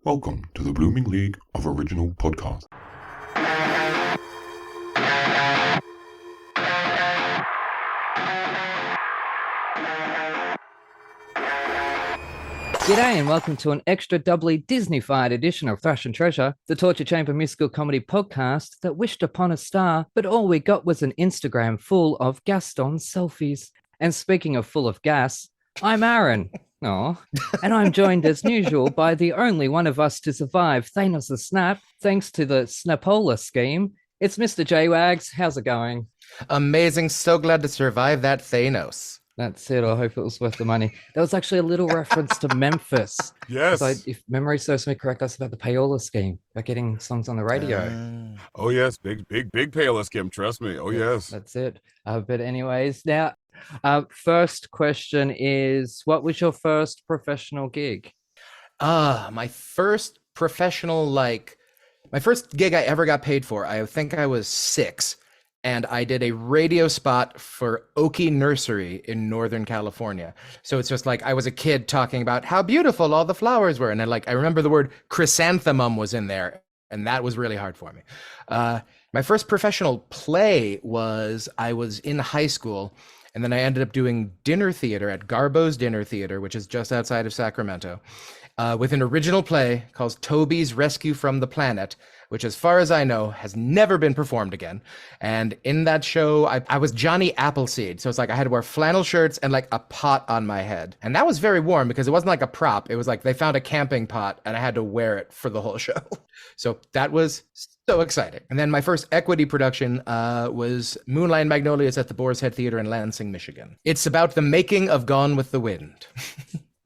Welcome to the Blooming League of Original Podcasts. G'day and welcome to an extra doubly Disney-fied edition of Thrush and Treasure, the torture chamber musical comedy podcast that wished upon a star, but all we got was an Instagram full of Gaston selfies. And speaking of full of gas, I'm Aaron. Oh, and I'm joined as usual by the only one of us to survive Thanos' snap, thanks to the Snapola scheme. It's Mr. J-Wags. How's it going? Amazing. So glad to survive that Thanos. That's it. I hope it was worth the money. That was actually a little reference to Memphis. Yes. If memory serves me correct, that's about the payola scheme, about getting songs on the radio. Oh, yes. Big payola scheme. Trust me. Oh, yes. That's it. But anyways, now, first question is, what was your first professional gig? My first professional, my first gig I ever got paid for, I think I was 6. And I did a radio spot for Okie Nursery in Northern California. So it's just like I was a kid talking about how beautiful all the flowers were. And I remember the word chrysanthemum was in there. And that was really hard for me. My first professional play was I was in high school. And then I ended up doing dinner theater at Garbo's Dinner Theater, which is just outside of Sacramento, with an original play called Toby's Rescue from the Planet, which, as far as I know, has never been performed again. And in that show, I was Johnny Appleseed. So it's like I had to wear flannel shirts and like a pot on my head. And that was very warm because it wasn't like a prop. It was like they found a camping pot and I had to wear it for the whole show. So that was so exciting. And then my first equity production was Moonlight Magnolias at the Boar's Head Theater in Lansing, Michigan. It's about the making of Gone with the Wind.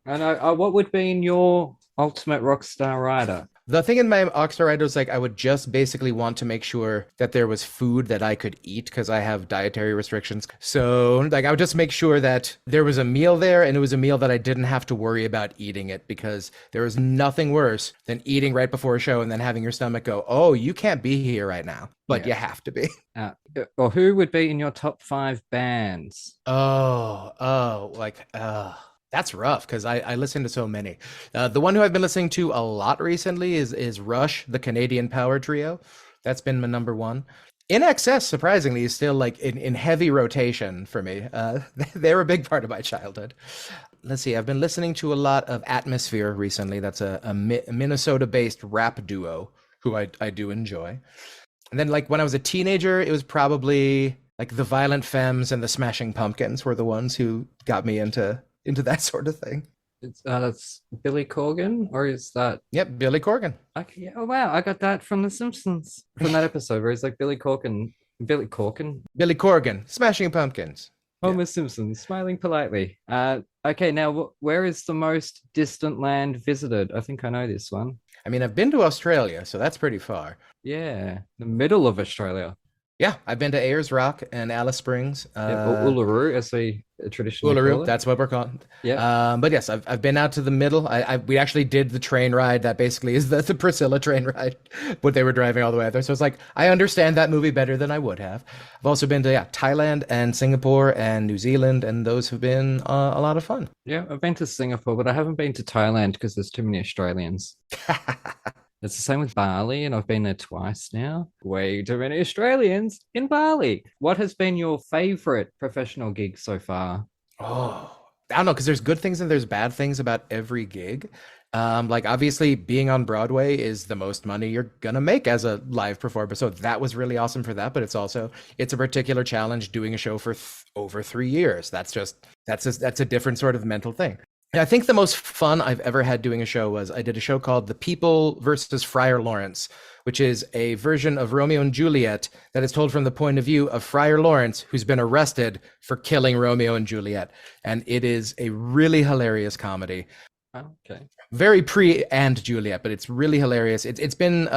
And what would be in your ultimate rock star rider? The thing in my Oxstar rider was I would just basically want to make sure that there was food that I could eat because I have dietary restrictions. So I would just make sure that there was a meal there and it was a meal that I didn't have to worry about eating it, because there is nothing worse than eating right before a show and then having your stomach go, oh, you can't be here right now, but you have to be. Or who would be in your top 5 bands? That's rough because I listen to so many. The one who I've been listening to a lot recently is Rush, the Canadian power trio. That's been my number one. In Excess, surprisingly, is still in heavy rotation for me. They're a big part of my childhood. Let's see, I've been listening to a lot of Atmosphere recently. That's a Minnesota-based rap duo who I do enjoy. And then when I was a teenager, it was probably the Violent Femmes and the Smashing Pumpkins were the ones who got me into that sort of thing. That's Billy Corgan, or is that? Yep, Billy Corgan. Okay, yeah, oh wow, I got that from The Simpsons, from that episode where he's like Billy Corgan, Smashing Pumpkins. Homer Simpson, smiling politely. Okay, now where is the most distant land visited? I think I know this one. I mean, I've been to Australia, so that's pretty far. The middle of Australia. Yeah, I've been to Ayers Rock and Alice Springs. Uluru, as we traditionally call it. That's what we're calling. Yeah. But yes, I've been out to the middle. We actually did the train ride that basically is the Priscilla train ride, but they were driving all the way out there. So it's I understand that movie better than I would have. I've also been to Thailand and Singapore and New Zealand, and those have been a lot of fun. Yeah, I've been to Singapore, but I haven't been to Thailand because there's too many Australians. It's the same with Bali, and I've been there twice now. Way too many Australians in Bali. What has been your favorite professional gig so far? Oh, I don't know, because there's good things and there's bad things about every gig. Obviously being on Broadway is the most money you're gonna make as a live performer. So that was really awesome for that, but it's a particular challenge doing a show for over 3 years. That's a different sort of mental thing. I think the most fun I've ever had doing a show was I did a show called The People versus Friar Lawrence, which is a version of Romeo and Juliet that is told from the point of view of Friar Lawrence, who's been arrested for killing Romeo and Juliet. And it is a really hilarious comedy. Okay. Very pre and Juliet, but it's really hilarious. It's been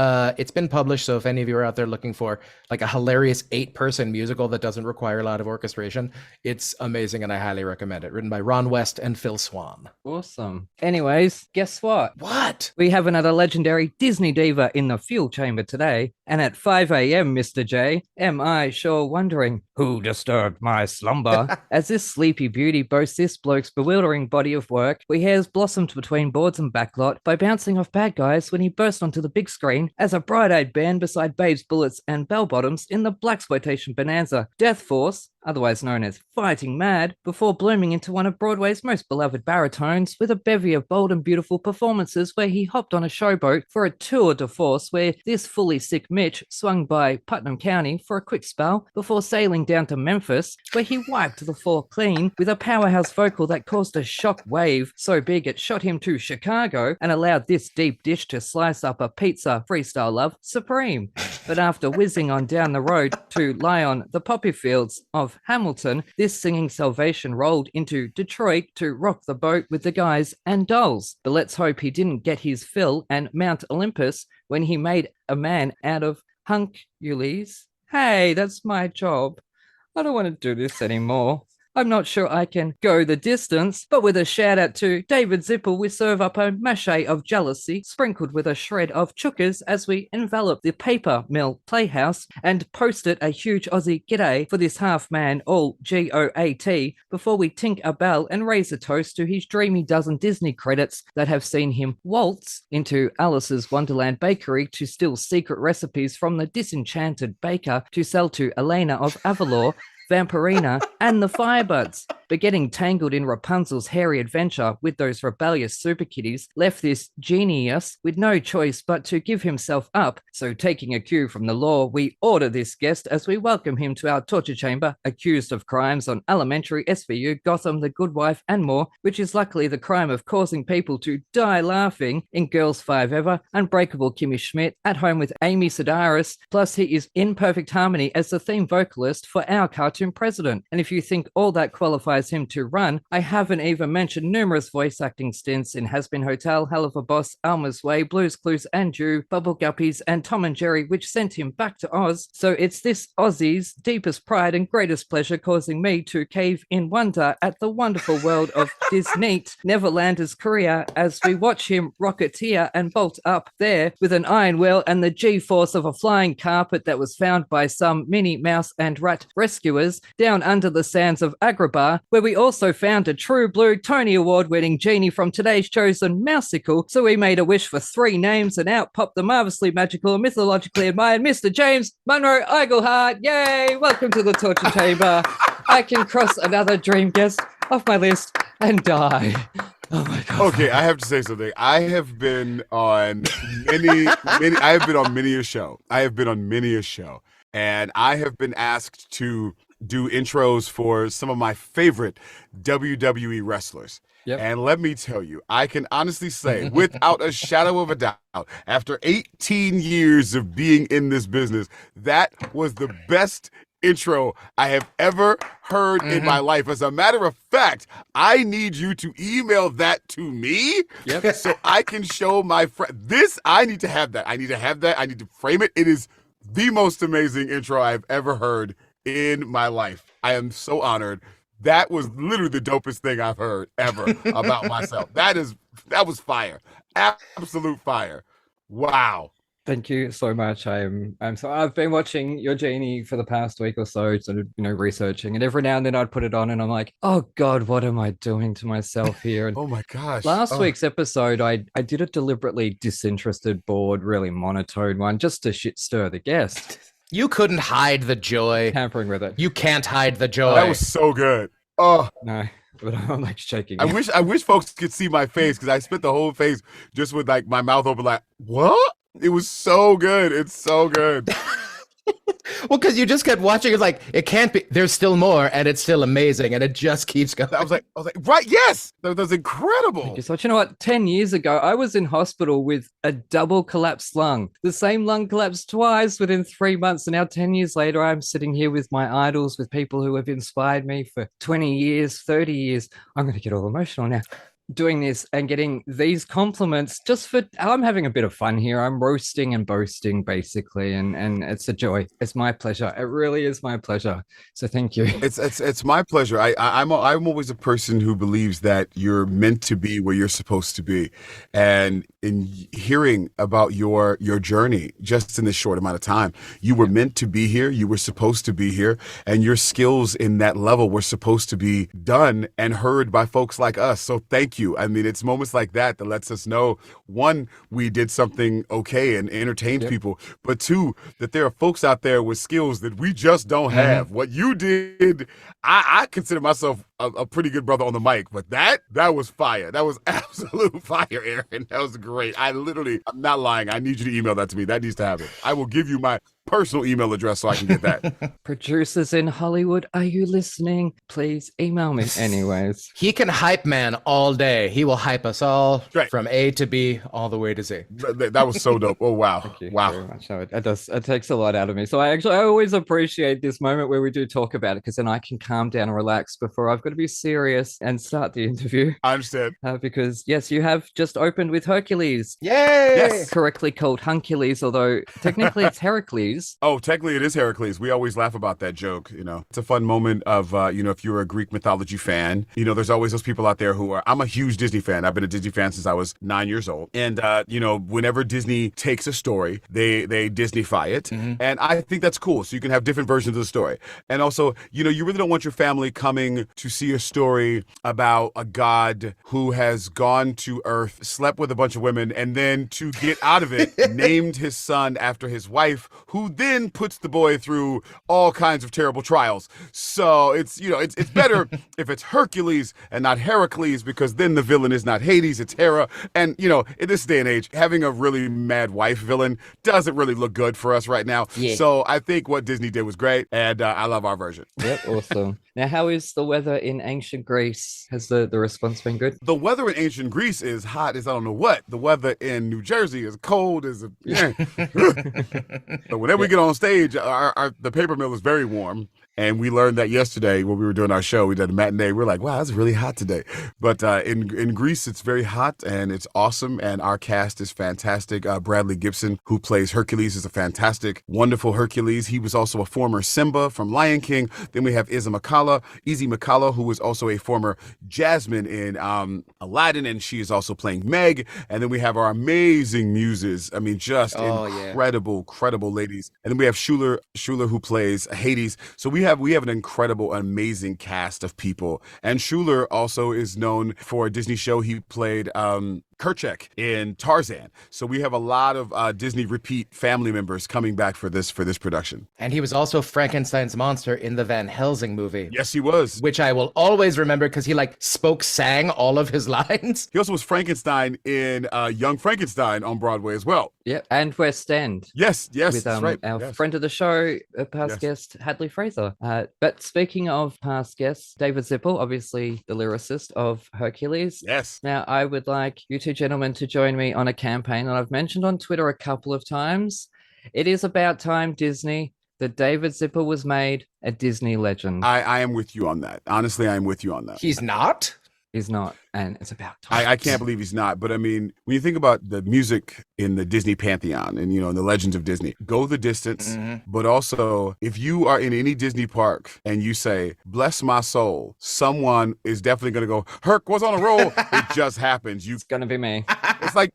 published, so if any of you are out there looking for a hilarious 8-person musical that doesn't require a lot of orchestration, it's amazing and I highly recommend it. Written by Ron West and Phil Swan. Awesome. Anyways, guess what? What? We have another legendary Disney diva in the fuel chamber today, and at 5 a.m., Mr. J, am I sure wondering who disturbed my slumber? As this sleepy beauty boasts this bloke's bewildering body of work, we hears blossom blossomed between boards and backlot by bouncing off bad guys when he burst onto the big screen as a bright-eyed band beside Babes, Bullets, and Bell-Bottoms in the Blaxploitation bonanza Death Force, otherwise known as Fighting Mad, before blooming into one of Broadway's most beloved baritones with a bevy of bold and beautiful performances where he hopped on a showboat for a tour de force where this fully sick Mitch swung by Putnam County for a quick spell before sailing down to Memphis, where he wiped the floor clean with a powerhouse vocal that caused a shock wave so big it shot him to Chicago and allowed this deep dish to slice up a pizza freestyle love supreme. But after whizzing on down the road to lie on the poppy fields of Hamilton, this singing salvation rolled into Detroit to rock the boat with the guys and dolls. But let's hope he didn't get his fill and Mount Olympus when he made a man out of Hercules. Hey, that's my job. I don't want to do this anymore. I'm not sure I can go the distance, but with a shout out to David Zippel, we serve up a mache of jealousy sprinkled with a shred of chookers as we envelop the Paper Mill Playhouse and post it a huge Aussie g'day for this half man, all GOAT, before we tink a bell and raise a toast to his dreamy dozen Disney credits that have seen him waltz into Alice's Wonderland Bakery to steal secret recipes from the disenchanted baker to sell to Elena of Avalor, Vampirina, and the Firebuds. But getting tangled in Rapunzel's hairy adventure with those rebellious super kitties left this genius with no choice but to give himself up. So taking a cue from the law, we order this guest as we welcome him to our torture chamber, accused of crimes on Elementary, SVU, Gotham, The Good Wife, and more, which is luckily the crime of causing people to die laughing in Girls 5 Ever, Unbreakable Kimmy Schmidt, At Home with Amy Sedaris, plus he is in perfect harmony as the theme vocalist for our cartoon president. And if you think all that qualifies him to run, I haven't even mentioned numerous voice acting stints in Has Been Hotel, Hell of a Boss, Alma's Way, Blues Clues and Jew, Bubble Guppies, and Tom and Jerry, which sent him back to Oz. So it's this Aussie's deepest pride and greatest pleasure causing me to cave in wonder at the wonderful world of Disney Neverlander's career as we watch him rocketeer and bolt up there with an iron wheel and the G-force of a flying carpet that was found by some Minnie Mouse and Rat rescuers down under the sands of Agrabah, where we also found a true blue Tony Award-winning genie from today's chosen Mouseicle. So we made a wish for 3 names and out popped the marvelously magical and mythologically admired Mr. James Monroe Iglehart. Yay! Welcome to the Torture Chamber. I can cross another dream guest off my list and die. Oh my God. Okay, I have to say something. I have been on I have been on many a show. And I have been asked to do intros for some of my favorite WWE wrestlers. Yep. And let me tell you, I can honestly say, without a shadow of a doubt, after 18 years of being in this business, that was the best intro I have ever heard in my life. As a matter of fact, I need you to email that to me so I can show my friend. I need to have that. I need to frame it. It is the most amazing intro I've ever heard in my life. I am so honored. That was literally the dopest thing I've heard ever about myself. That was fire. Absolute fire. Wow. Thank you so much. I've been watching your Genie for the past week or so, sort of, researching, and every now and then I'd put it on and I'm like, oh God, what am I doing to myself here? And oh my gosh. Last week's episode, I did a deliberately disinterested, bored, really monotone one just to shit stir the guest. You couldn't hide the joy. Tampering with it. You can't hide the joy. That was so good. Oh no. But I'm like shaking. I wish folks could see my face, because I spent the whole face just with like my mouth open like, what? It was so good. It's so good. Well, because you just kept watching. It's like, it can't be. There's still more, and it's still amazing, and it just keeps going. I was like, right, yes, that was incredible. So, you know what? 10 years ago, I was in hospital with a double collapsed lung. The same lung collapsed twice within 3 months, and now 10 years later, I'm sitting here with my idols, with people who have inspired me for 20 years, 30 years. I'm going to get all emotional now. Doing this and getting these compliments just for, I'm having a bit of fun here. I'm roasting and boasting basically, and it's a joy. It's my pleasure. It really is my pleasure. So thank you. It's my pleasure. I'm always a person who believes that you're meant to be where you're supposed to be, and in hearing about your journey just in this short amount of time, you were meant to be here. You were supposed to be here, and your skills in that level were supposed to be done and heard by folks like us. So thank you. you. I mean, it's moments like that that lets us know, one, we did something okay and entertained people, but two, that there are folks out there with skills that we just don't have. What you did, I consider myself a pretty good brother on the mic, but that was fire. That was absolute fire, Aaron. That was great. I'm not lying. I need you to email that to me. That needs to happen. I will give you my personal email address so I can get that. Producers in Hollywood, are you listening? Please email me. Anyways. He can hype man all day. He will hype us all from A to B all the way to Z. That was so dope. Oh, wow. Thank you wow. very much. No, it takes a lot out of me. So I always appreciate this moment where we do talk about it, because then I can calm down and relax before I've got to be serious and start the interview. I understand. Because, yes, you have just opened with Hercules. Yay! Yes. Correctly called Huncules, although technically it's Heracles. Oh, technically it is Hercules. We always laugh about that joke. You know, it's a fun moment of, if you're a Greek mythology fan, there's always those people out there who are, I'm a huge Disney fan. I've been a Disney fan since I was 9 years old. And, whenever Disney takes a story, they Disneyfy it. And I think that's cool. So you can have different versions of the story. And also, you really don't want your family coming to see a story about a god who has gone to Earth, slept with a bunch of women, and then to get out of it, named his son after his wife, who then puts the boy through all kinds of terrible trials. So it's better if it's Hercules and not Heracles, because then the villain is not Hades, it's Hera. And, in this day and age, having a really mad wife villain doesn't really look good for us right now. Yeah. So I think what Disney did was great, and I love our version. Yep, awesome. Now, how is the weather in ancient Greece? Has the response been good? The weather in ancient Greece is hot as I don't know what. The weather in New Jersey is cold as But whenever we get on stage, the Paper Mill is very warm. And we learned that yesterday when we were doing our show. We did a matinee. We were like, wow, it's really hot today. But in Greece, it's very hot and it's awesome. And our cast is fantastic. Bradley Gibson, who plays Hercules, is a fantastic, wonderful Hercules. He was also a former Simba from Lion King. Then we have Izzy Makala, who was also a former Jasmine in Aladdin. And she is also playing Meg. And then we have our amazing muses. I mean, just incredible ladies. And then we have Schuler, who plays Hades. So we have an incredible, amazing cast of people. And Schuler also is known for a Disney show. He played Kerchak in Tarzan. So we have a lot of Disney repeat family members coming back for this production. And he was also Frankenstein's monster in the Van Helsing movie. Yes, he was. Which I will always remember because he sang all of his lines. He also was Frankenstein in Young Frankenstein on Broadway as well. Yeah, and West End. Yes, with that's right. Our friend of the show, past guest, Hadley Fraser. But speaking of past guests, David Zippel, obviously the lyricist of Hercules. Yes. Now, I would like you two gentlemen to join me on a campaign that I've mentioned on Twitter a couple of times. It is about time, Disney, that David Zippel was made a Disney legend. I am with you on that. Honestly, I am with you on that. He's not? He's not, and it's about time. I can't believe he's not. But I mean, when you think about the music in the Disney pantheon and, in the legends of Disney, go the distance. But also, if you are in any Disney park and you say, bless my soul, someone is definitely going to go, Herc was on a roll. It just happens. It's going to be me.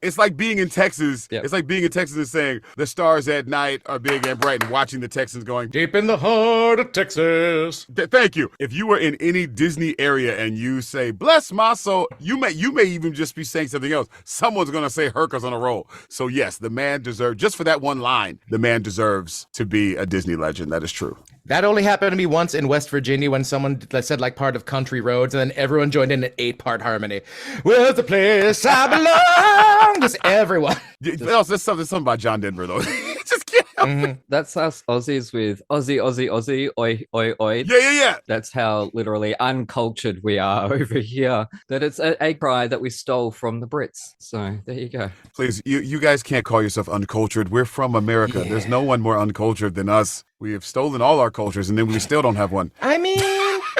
It's like being in Texas. Yep. It's like being in Texas and saying the stars at night are big and bright and watching the Texans going deep in the heart of Texas. Thank you. If you were in any Disney area and you say, bless my soul, you may even just be saying something else. Someone's going to say Herc was on a roll. So yes, the man deserves, just for that one line, the man deserves to be a Disney legend. That is true. That only happened to me once in West Virginia when someone said part of Country Roads, and then everyone joined in an 8-part harmony. Where's the place I belong? Just everyone. There's something about John Denver, though. Just kidding. That's us Aussies with Aussie, oi, oi, oi. Yeah. That's how literally uncultured we are over here. That it's a cry that we stole from the Brits. So there you go. Please, you guys can't call yourself uncultured. We're from America. Yeah. There's no one more uncultured than us. We have stolen all our cultures, and then we still don't have one. I mean,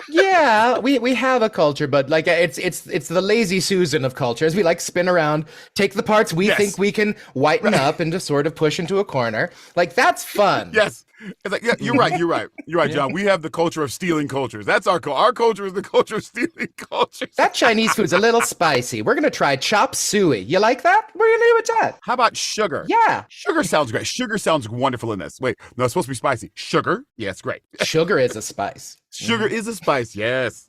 yeah, we have a culture, but it's the lazy Susan of cultures. We spin around, take the parts we think we can whiten up and just sort of push into a corner. That's fun. Yes. It's yeah, you're right, John. We have the culture of stealing cultures. That's our culture is the culture of stealing cultures. That Chinese food's a little spicy. We're gonna try chop suey. You like that? What are you gonna do with that? How about sugar? Yeah, sugar sounds great. Sugar sounds wonderful in this. Wait, no, it's supposed to be spicy. Sugar? Yeah, it's great. Sugar is a spice. Sugar is a spice. Yes.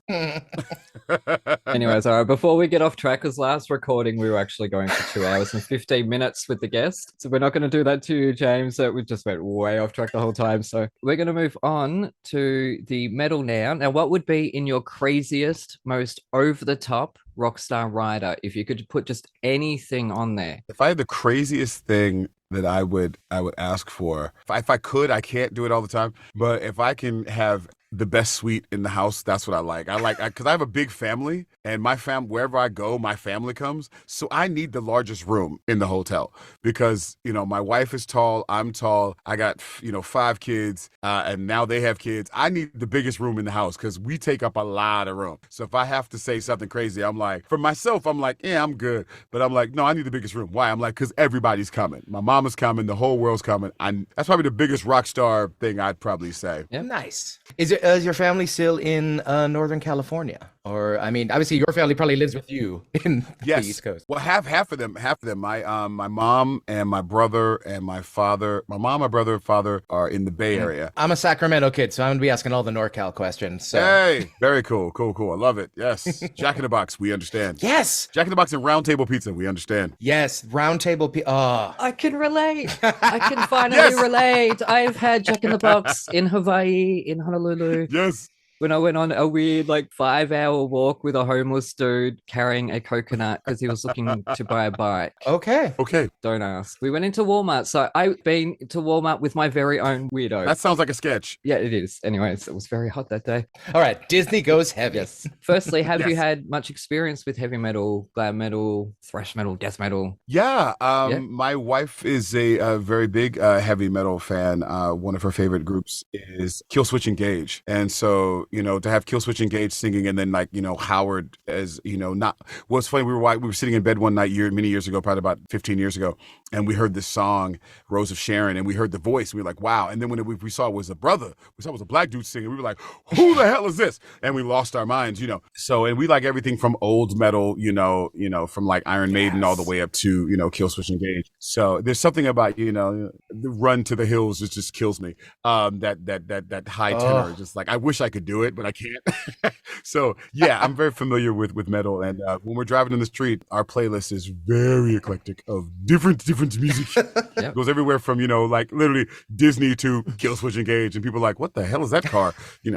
Anyways, all right, before we get off track, because last recording we were actually going for 2 hours and 15 minutes with the guest. So we're not going to do that to you, James. So we just went way off track the whole time. So we're going to move on to the metal now. Now, what would be in your craziest, most over-the-top rockstar rider if you could put just anything on there? If I had the craziest thing that I would ask for, if I could, I can't do it all the time, but if I can have the best suite in the house, that's what I like. Because I have a big family, and wherever I go, my family comes. So I need the largest room in the hotel because, my wife is tall, I'm tall, I got, 5 kids, and now they have kids. I need the biggest room in the house because we take up a lot of room. So if I have to say something crazy, I'm like, for myself, I'm like, yeah, I'm good. But I'm like, no, I need the biggest room. Why? I'm like, because everybody's coming. My mama's coming, the whole world's coming. That's probably the biggest rock star thing I'd probably say. Yeah. Nice. Is your family still in Northern California? Or, I mean, obviously your family probably lives with you in the East Coast. Well, half of them. My mom and my brother and my father, my brother and father are in the Bay Area. I'm a Sacramento kid, so I'm gonna be asking all the NorCal questions. So. Hey, very cool. I love it. Yes. Jack in the Box, we understand. Yes. Jack in the Box and Round Table Pizza, we understand. Yes, Round Table Pizza. Oh. I can relate. I can finally relate. I've had Jack in the Box in Hawaii, in Honolulu. Yes. When I went on a weird 5-hour walk with a homeless dude carrying a coconut because he was looking to buy a bike. Okay. Don't ask. We went into Walmart. So I've been to Walmart with my very own weirdo. That sounds like a sketch. Yeah, it is. Anyways, it was very hot that day. All right. Disney goes heavy. Yes. Firstly, have you had much experience with heavy metal, glam metal, thrash metal, death metal? Yeah. My wife is a very big heavy metal fan. One of her favorite groups is Killswitch Engage. And so, to have Killswitch Engage singing and then Howard as, it's funny. We were sitting in bed one night many years ago, probably about 15 years ago. And we heard this song, Rose of Sharon, and we heard the voice. We were like, wow. And then when we saw it was a brother, we saw it was a black dude singing. We were like, who the hell is this? And we lost our minds, So, and we like everything from old metal, from like Iron Maiden all the way up to, Killswitch Engage. So there's something about, the Run to the Hills that just kills me. That high tenor, just like, I wish I could do it, but I can't. So yeah, I'm very familiar with metal. And when we're driving in the street, our playlist is very eclectic of different music. It goes everywhere from, literally Disney to Killswitch Engage. And people are like, what the hell is that car?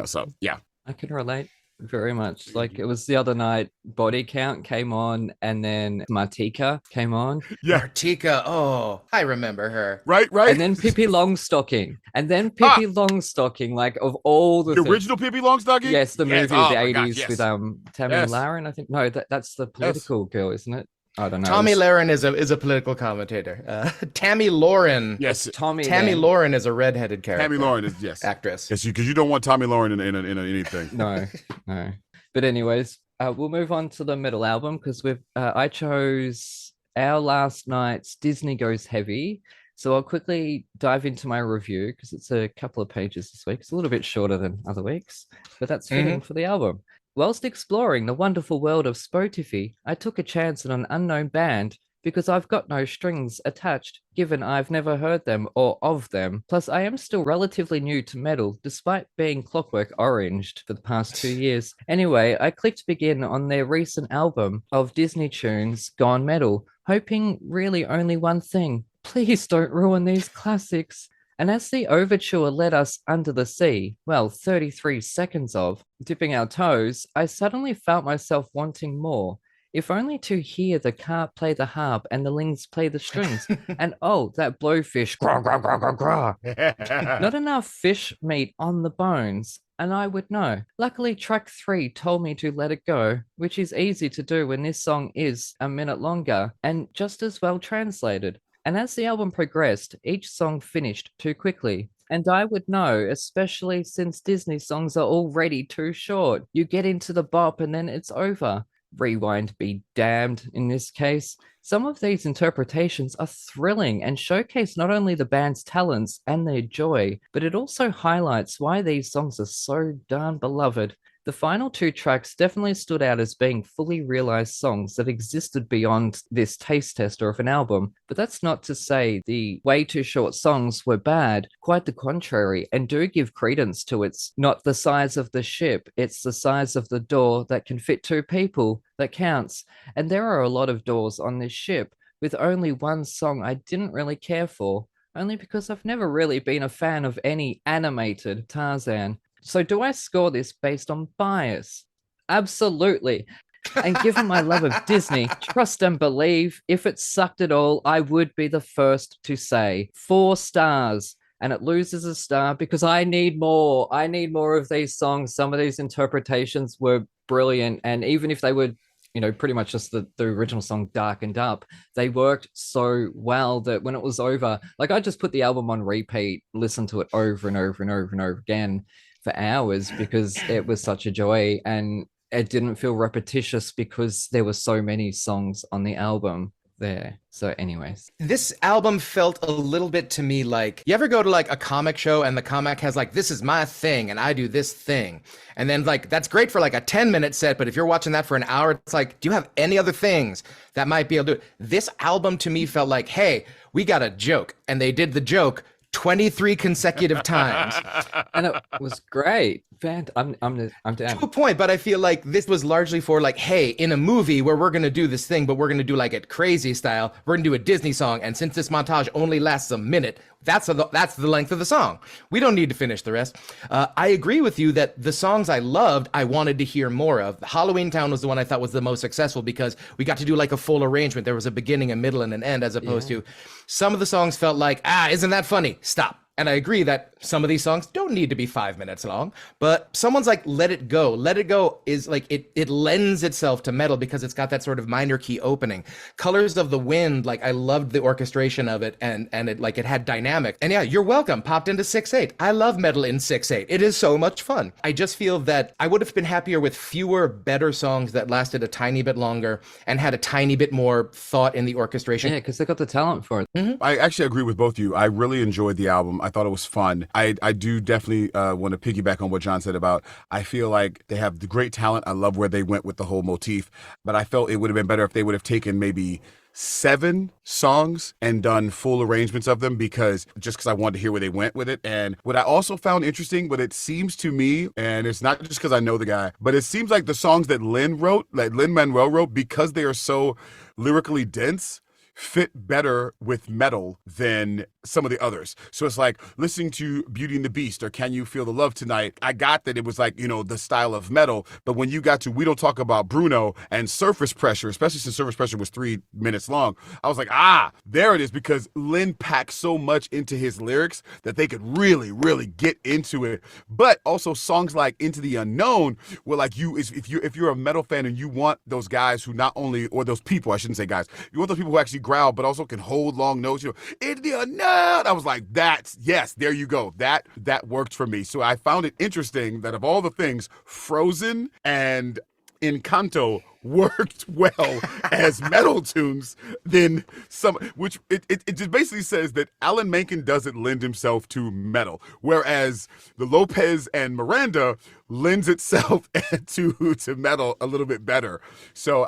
So yeah. I can relate very much. Like it was the other night, Body Count came on and then Martika came on. Yeah. Martika. Oh, I remember her. Right. And then Pippi Longstocking. And then Pippi Longstocking, like of all the original Pippi Longstocking? Yes, the movie of the 80s yes. with Tammy Lauren, I think. No, that's the political girl, isn't it? I don't know. Tommy Lauren is a political commentator. Tammy Lauren. Yes. Tammy Lauren is a redheaded character. Tammy Lauren is actress. Yes, because you don't want Tommy Lauren in anything. No. But anyways, we'll move on to the metal album because I chose our last night's Disney Goes Heavy. So I'll quickly dive into my review because it's a couple of pages this week. It's a little bit shorter than other weeks, but that's fitting for the album. Whilst exploring the wonderful world of Spotify, I took a chance on an unknown band because I've got no strings attached, given I've never heard them or of them. Plus, I am still relatively new to metal, despite being Clockwork Oranged for the past 2 years. Anyway, I clicked begin on their recent album of Disney tunes, Gone Metal, hoping really only one thing. Please don't ruin these classics. And as the overture led us under the sea, 33 seconds of, dipping our toes, I suddenly felt myself wanting more. If only to hear the carp play the harp and the lings play the strings. And oh, that blowfish, grah, grah, grah, grah, grah. Not enough fish meat on the bones, and I would know. Luckily, track 3 told me to let it go, which is easy to do when this song is a minute longer and just as well translated. And as the album progressed, each song finished too quickly. And I would know, especially since Disney songs are already too short. You get into the bop and then it's over. Rewind be damned in this case. Some of these interpretations are thrilling and showcase not only the band's talents and their joy, but it also highlights why these songs are so darn beloved. The final two tracks definitely stood out as being fully realized songs that existed beyond this taste tester of an album, but that's not to say the way too short songs were bad, quite the contrary, and do give credence to it's not the size of the ship, it's the size of the door that can fit two people that counts. And there are a lot of doors on this ship, with only one song I didn't really care for, only because I've never really been a fan of any animated Tarzan. So do I score this based on bias? Absolutely. And given my love of Disney, trust and believe, if it sucked at all, I would be the first to say 4 stars. And it loses a star because I need more. I need more of these songs. Some of these interpretations were brilliant. And even if they were, pretty much just the original song darkened up, they worked so well that when it was over, like I just put the album on repeat, listened to it over and over and over and over again for hours because it was such a joy, and it didn't feel repetitious because there were so many songs on the album there. So anyways, this album felt a little bit to me like, you ever go to like a comic show and the comic has like, this is my thing and I do this thing, and then like that's great for like a 10-minute set, but if you're watching that for an hour, it's like, do you have any other things that might be able to do it? This album to me felt like, hey, we got a joke, and they did the joke 23 consecutive times. And it was great. I'm down. To a point, but I feel like this was largely for like, hey, in a movie where we're going to do this thing, but we're going to do like it crazy style, we're going to do a Disney song, and since this montage only lasts a minute, that's the length of the song. We don't need to finish the rest. I agree with you that the songs I loved, I wanted to hear more of. Halloween Town was the one I thought was the most successful because we got to do like a full arrangement. There was a beginning, a middle, and an end, as opposed to some of the songs felt like, isn't that funny? Stop. And I agree that some of these songs don't need to be 5 minutes long, but someone's like Let It Go. Let It Go is like, it lends itself to metal because it's got that sort of minor key opening. Colors of the Wind, like I loved the orchestration of it, and it had dynamic. And yeah, You're Welcome popped into 6/8. I love metal in 6/8. It is so much fun. I just feel that I would have been happier with fewer, better songs that lasted a tiny bit longer and had a tiny bit more thought in the orchestration. Yeah, because they got the talent for it. Mm-hmm. I actually agree with both of you. I really enjoyed the album. I thought it was fun. I do definitely want to piggyback on what John said about, I feel like they have the great talent. I love where they went with the whole motif, but I felt it would have been better if they would have taken maybe 7 songs and done full arrangements of them, because I wanted to hear where they went with it. And what I also found interesting, but it seems to me, and it's not just because I know the guy, but it seems like the songs that Lin-Manuel wrote, because they are so lyrically dense, fit better with metal than some of the others. So it's like listening to Beauty and the Beast or Can You Feel the Love Tonight. I got that it was like, the style of metal, but when you got to We Don't Talk About Bruno and Surface Pressure, especially since Surface Pressure was 3 minutes long, I was like, there it is, because Lin packed so much into his lyrics that they could really, really get into it. But also songs like Into the Unknown, where like if you're a metal fan and you want those guys who not only, or those people, I shouldn't say guys, you want those people who actually growl but also can hold long notes, Into the Unknown. I was like, yes, there you go. That worked for me. So I found it interesting that of all the things, Frozen and Encanto worked well as metal tunes, then some, which it just basically says that Alan Menken doesn't lend himself to metal, whereas the Lopez and Miranda lends itself to metal a little bit better. So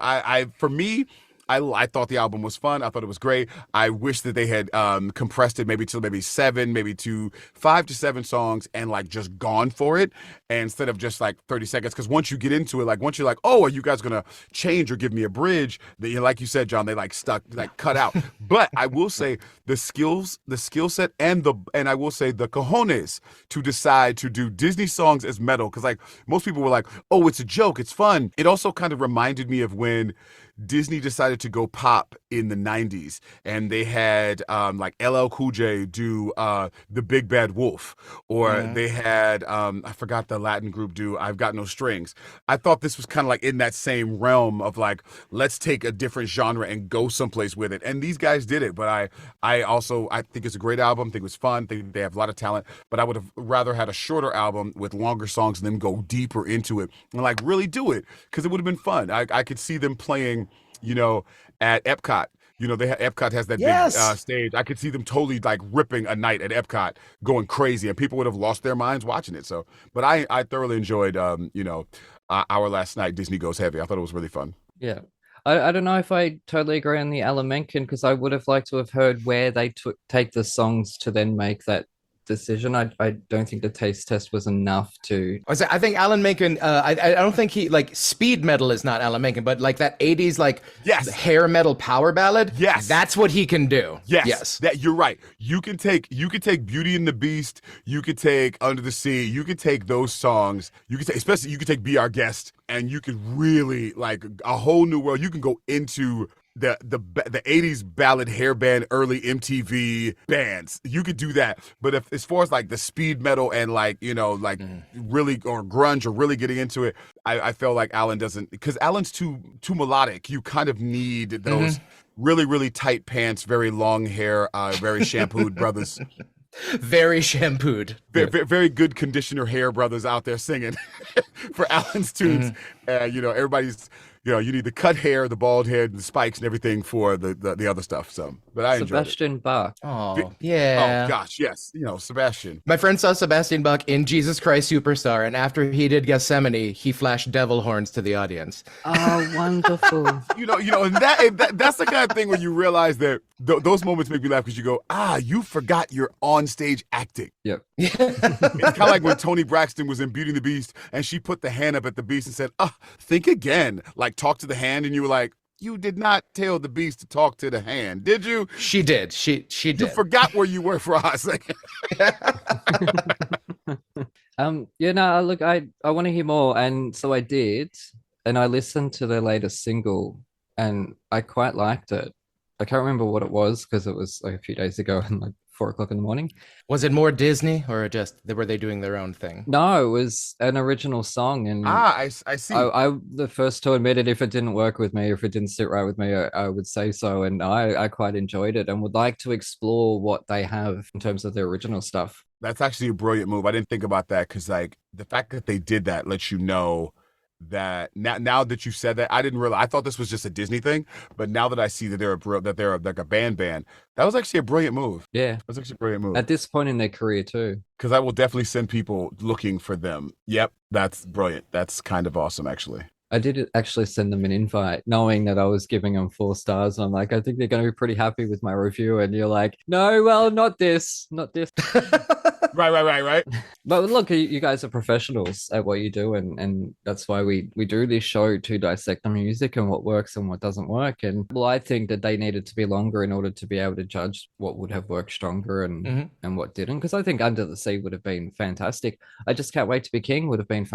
for me, I thought the album was fun. I thought it was great. I wish that they had compressed it maybe to 7, maybe to 5 to 7 songs and like just gone for it, and instead of just like 30 seconds. Because once you get into it, like once you're like, oh, are you guys gonna change or give me a bridge? That, like you said, John, they like cut out. But I will say the skill set, and I will say the cojones to decide to do Disney songs as metal. Because like most people were like, oh, it's a joke, it's fun. It also kind of reminded me of when Disney decided to go pop in the 90s, and they had like LL Cool J do The Big Bad Wolf, or they had I forgot the Latin group do I've Got No Strings. I thought this was kind of like in that same realm of like, let's take a different genre and go someplace with it, and these guys did it. But I think it's a great album. I think it was fun. I think they have a lot of talent, but I would have rather had a shorter album with longer songs and them go deeper into it and like really do it, because it would have been fun. I could see them playing at Epcot, Epcot has that Yes. big stage. I could see them totally like ripping a night at Epcot, going crazy, and people would have lost their minds watching it. So, but I thoroughly enjoyed our last night. Disney Goes Heavy. I thought it was really fun. Yeah. I don't know if I totally agree on the Alan Menken, because I would have liked to have heard where they take the songs to then make that decision. I don't think the taste test was enough to. I think Alan Menken. I don't think he like speed metal is not Alan Menken, but like that '80s like Yes. hair metal power ballad. Yes. That's what he can do. Yes. That you're right. You can take Beauty and the Beast, you could take Under the Sea, you could take those songs, you could take Be Our Guest, and you could really like a whole new world. You can go into the 80s ballad hair band, early MTV bands. You could do that. But if as far as like the speed metal and like, really, or grunge, or really getting into it, I feel like Alan doesn't, because Alan's too melodic. You kind of need those really, really tight pants, very long hair, very shampooed brothers. Very shampooed. Very good conditioner hair brothers out there singing for Alan's tunes. Everybody's, you need the cut hair, the bald head, the spikes, and everything for the other stuff. So, but I enjoyed Sebastian Bach. Oh, yeah. Oh gosh, yes. Sebastian. My friend saw Sebastian Bach in Jesus Christ Superstar, and after he did Gethsemane, he flashed devil horns to the audience. Oh, wonderful. And that's the kind of thing where you realize that those moments make me laugh, because you go, you forgot you're on stage acting. Yep. It's kind of like when Toni Braxton was in Beauty and the Beast, and she put the hand up at the beast and said, think again, like talk to the hand, and you were like, you did not tell the beast to talk to the hand, did you? She did. She did. You forgot where you were for a hot second. Look, I want to hear more, and so I did, and I listened to their latest single, and I quite liked it. I can't remember what it was, because it was like a few days ago and like 4 o'clock in the morning. Was it more Disney, or just were they doing their own thing? No, it was an original song, and I see. I the first to admit it. If it didn't work with me, if it didn't sit right with me, I would say so, and I quite enjoyed it, and would like to explore what they have in terms of their original stuff. That's actually a brilliant move. I didn't think about that, because like the fact that they did that lets you know that now that you said that, I didn't realize. I thought this was just a Disney thing, but now that I see that they're like a band, that was actually a brilliant move. Yeah, that was actually a brilliant move at this point in their career too. Because I will definitely send people looking for them. Yep, that's brilliant. That's kind of awesome, actually. I did actually send them an invite, knowing that I was giving them 4 stars. I'm like, I think they're going to be pretty happy with my review, and you're like, no, well, not this. Right. But look, you guys are professionals at what you do, and that's why we do this show, to dissect the music and what works and what doesn't work. And well, I think that they needed to be longer in order to be able to judge what would have worked stronger and what didn't. Because I think Under the Sea would have been fantastic. I Just Can't Wait to Be King would have been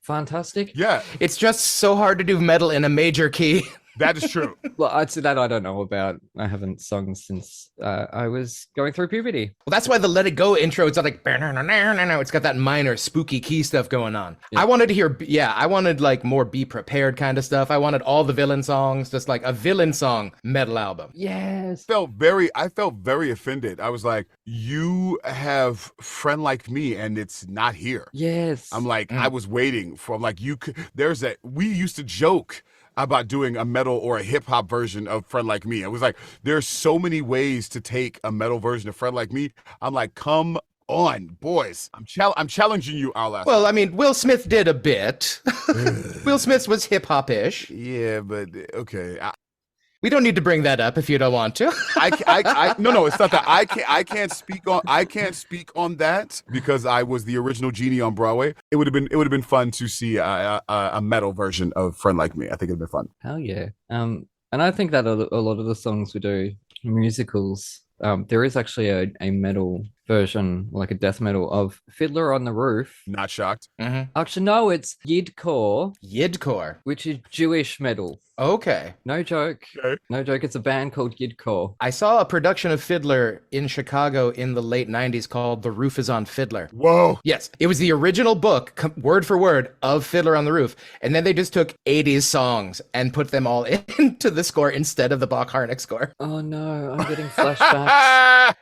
fantastic. Yeah, it's just so hard to do metal in a major key. That is true. Well, I'd say that I don't know about. I haven't sung since I was going through puberty. Well, that's why the Let It Go intro, it's like, it's got that minor spooky key stuff going on. Yeah. I wanted like more Be Prepared kind of stuff. I wanted all the villain songs, just like a villain song metal album. Yes. I felt very offended. I was like, you have Friend Like Me and it's not here. Yes. I'm like, I was waiting for, like, we used to joke about doing a metal or a hip hop version of Friend Like Me. It was like, there's so many ways to take a metal version of Friend Like Me. I'm like, come on, boys. I'm challenging you, Arlas. Well, I mean, Will Smith did a bit. Will Smith was hip hop-ish. Yeah, but okay. We don't need to bring that up if you don't want to. No, it's not that. I can't speak on that, because I was the original Genie on Broadway. It would have been fun to see a metal version of Friend Like Me. I think it'd been fun. Hell yeah. And I think that a lot of the songs we do, musicals, there is actually a metal version, like a death metal, of Fiddler on the Roof. Not shocked. Actually, no, it's Yidcore. Yidcore, which is Jewish metal. Okay. No joke. Okay. No joke. It's a band called Yidcore. I saw a production of Fiddler in Chicago in the late 90s called The Roof is on Fiddler. Whoa. Yes. It was the original book, word for word, of Fiddler on the Roof. And then they just took 80s songs and put them all into the score instead of the Bach-Harnick score. Oh no, I'm getting flashbacks.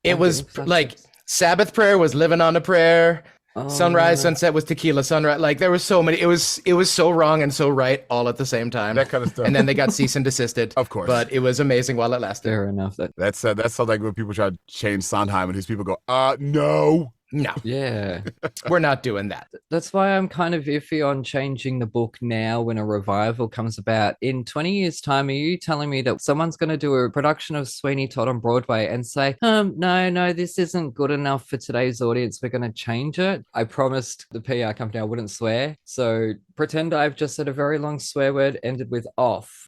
It was like Sabbath Prayer was Living on a Prayer. Sunrise, sunset was tequila, sunrise. Like there was so many. It was so wrong and so right all at the same time. That kind of stuff. And then they got cease and desisted. Of course. But it was amazing while it lasted. Fair enough. That's like when people try to change Sondheim and his people go, no. No, Yeah. we're not doing that. That's why I'm kind of iffy on changing the book now when a revival comes about. In 20 years' time, are you telling me that someone's going to do a production of Sweeney Todd on Broadway and say, no, this isn't good enough for today's audience. We're going to change it. I promised the PR company I wouldn't swear. So pretend I've just said a very long swear word ended with off.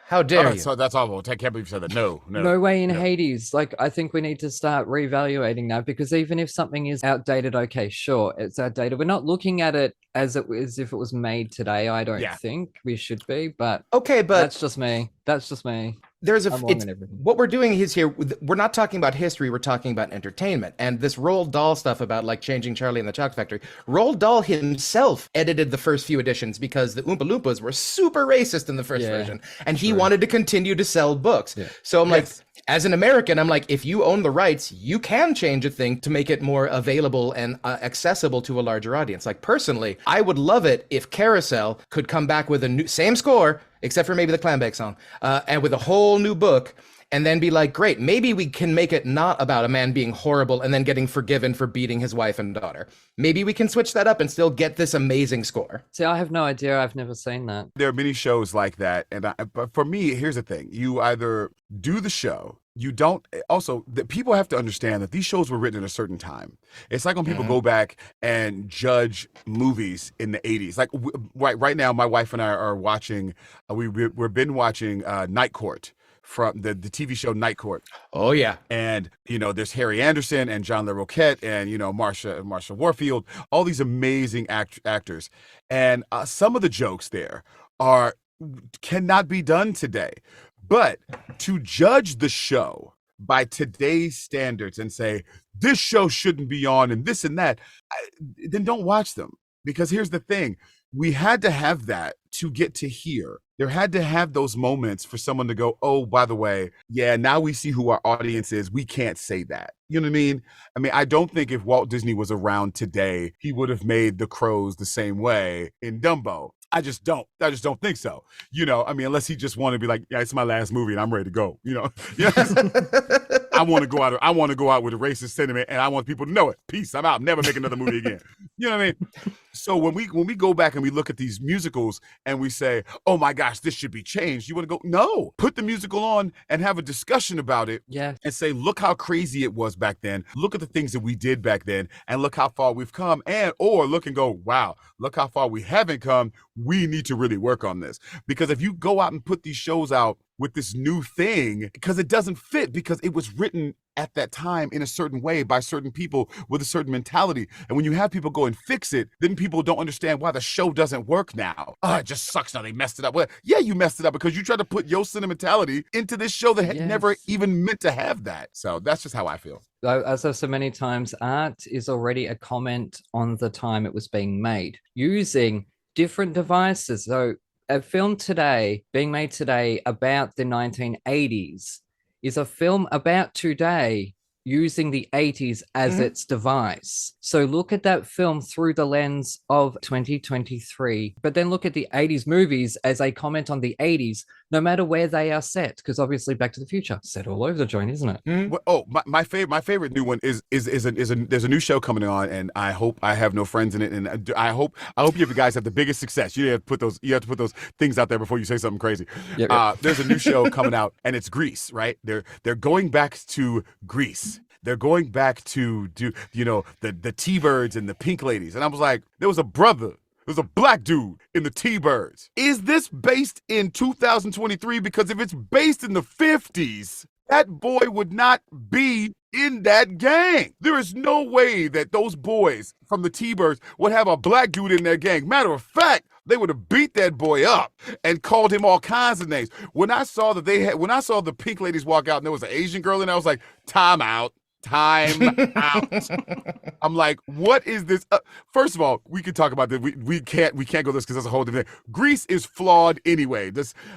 How dare you? So that's awful. I can't believe you said that. No. No way in Hades. Like, I think we need to start reevaluating that, because even if something is outdated, okay, sure, it's outdated. We're not looking at it as if it was made today. I don't think we should be, but okay, but that's just me. There's everything. What we're doing is here. We're not talking about history. We're talking about entertainment. And this Roald Dahl stuff about like changing Charlie and the Chocolate Factory. Roald Dahl himself edited the first few editions because the Oompa Loompas were super racist in the first version, and he wanted to continue to sell books. Yeah. So I'm like, as an American, I'm like, if you own the rights, you can change a thing to make it more available and accessible to a larger audience. Like personally, I would love it if Carousel could come back with a new same score, except for maybe the Clambake song, and with a whole new book, and then be like, great, maybe we can make it not about a man being horrible and then getting forgiven for beating his wife and daughter. Maybe we can switch that up and still get this amazing score. See, I have no idea. I've never seen that. There are many shows like that. But for me, here's the thing. You either do the show, you don't. Also, people have to understand that these shows were written at a certain time. It's like when people go back and judge movies in the 80s. Like right now, my wife and I are watching, we've been watching Night Court, from the TV show Night Court. Oh yeah. And there's Harry Anderson and John LeRoquette and Marsha Warfield, all these amazing actors. And some of the jokes there cannot be done today. But to judge the show by today's standards and say this show shouldn't be on and this and that, then don't watch them. Because here's the thing. We had to have that to get to here. There had to have those moments for someone to go, oh, by the way, now we see who our audience is. We can't say that. You know what I mean? I don't think if Walt Disney was around today, he would have made the crows the same way in Dumbo. I just don't think so. Unless he just wanted to be like, yeah, it's my last movie and I'm ready to go. I want to go out with a racist sentiment and I want people to know it. Peace. I'm out. Never make another movie again. You know what I mean? So when we go back and we look at these musicals and we say, oh my gosh, this should be changed. You want to go, no, put the musical on and have a discussion about it. Yeah. And say, look how crazy it was back then. Look at the things that we did back then and look how far we've come. Or look and go, wow, look how far we haven't come. We need to really work on this. Because if you go out and put these shows out with this new thing, because it doesn't fit, because it was written at that time in a certain way by certain people with a certain mentality. And when you have people go and fix it, then people don't understand why the show doesn't work now. It just sucks now they messed it up. Well, yeah, you messed it up because you tried to put your sentimentality into this show that had never even meant to have that. So that's just how I feel. As I've said many times, art is already a comment on the time it was being made, using different devices. So a film today, being made today about the 1980s, is a film about today using the 80s as its device. So look at that film through the lens of 2023, but then look at the 80s movies as a comment on the 80s, no matter where they are set, because obviously Back to the Future set all over the joint, isn't it? Well, my favorite new one is there's a new show coming on, and I hope I have no friends in it, and I hope you guys have the biggest success. You have to put those things out there before you say something crazy. Yep. There's a new show coming out, and it's Greece, right? They're going back to Greece. They're going back to do the T-Birds and the Pink Ladies, and I was like, there was a black dude in the T-Birds. Is this based in 2023? Because if it's based in the 50s, that boy would not be in that gang. There is no way that those boys from the T-Birds would have a black dude in their gang. Matter of fact, they would have beat that boy up and called him all kinds of names. When I saw the Pink Ladies walk out and there was an Asian girl in there, I was like, time out. Time out. I'm like, what is this? First of all, we could talk about this. We can't go this because that's a whole different thing. Grease is flawed anyway.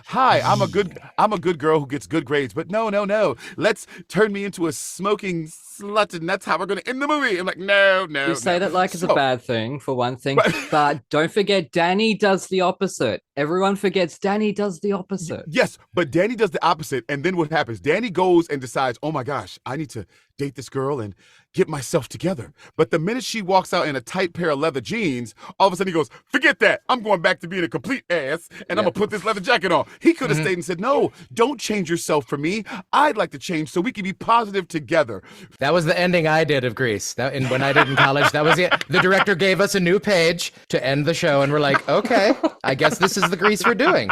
Hi, I'm a good girl who gets good grades, but no. Let's turn me into a smoking slut, and that's how we're gonna end the movie. I'm like, no. You say that like it's a bad thing for one thing, but don't forget Danny does the opposite. Everyone forgets Danny does the opposite. Yes, but Danny does the opposite, and then what happens? Danny goes and decides, oh my gosh, I need to date this girl and get myself together. But the minute she walks out in a tight pair of leather jeans, all of a sudden he goes, forget that. I'm going back to being a complete ass, and I'm going to put this leather jacket on. He could have stayed and said, no, don't change yourself for me. I'd like to change so we can be positive together. That was the ending I did of Grease. And when I did in college, that was it. The director gave us a new page to end the show, and we're like, okay, I guess this is the Grease we're doing.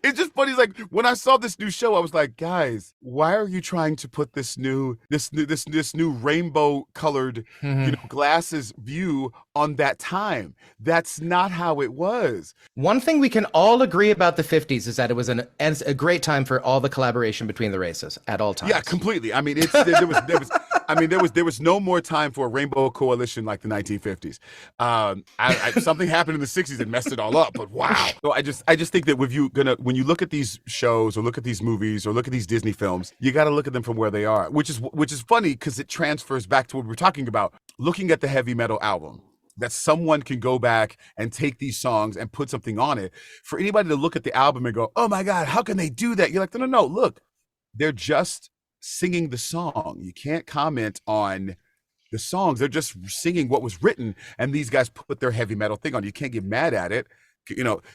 It's just funny. It's like when I saw this new show, I was like, guys, why are you trying to put this new rainbow colored glasses view on that time? That's not how it was. One thing we can all agree about the 50s is that it was a great time for all the collaboration between the races at all times. Yeah, completely. I mean, there was no more time for a rainbow coalition like the 1950s. Something happened in the 60s that messed it all up. But wow. So I just think that when you look at these shows or look at these movies or look at these Disney films, you got to look at them from where they are, which is funny because it transfers back to what we were talking about, looking at the heavy metal album. That someone can go back and take these songs and put something on it. For anybody to look at the album and go, oh my God, how can they do that? You're like, no, look, they're just singing the song. You can't comment on the songs. They're just singing what was written, and these guys put their heavy metal thing on. You can't get mad at it.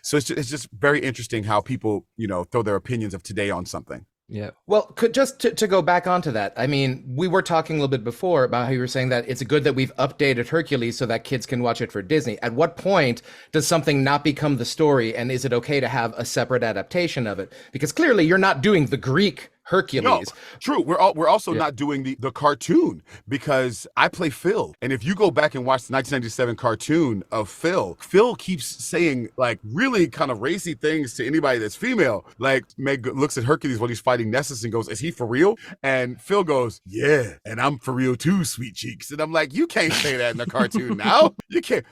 So it's just very interesting how people, throw their opinions of today on something. Yeah. Well, just to go back onto that, I mean, we were talking a little bit before about how you were saying that it's good that we've updated Hercules so that kids can watch it for Disney. At what point does something not become the story, and is it okay to have a separate adaptation of it? Because clearly you're not doing the Greek Hercules. No, true. We're also not doing the cartoon, because I play Phil. And if you go back and watch the 1997 cartoon of Phil keeps saying like really kind of racy things to anybody that's female. Like Meg looks at Hercules when he's fighting Nessus and goes, is he for real? And Phil goes, yeah, and I'm for real too, sweet cheeks. And I'm like, you can't say that in the cartoon now. You can't.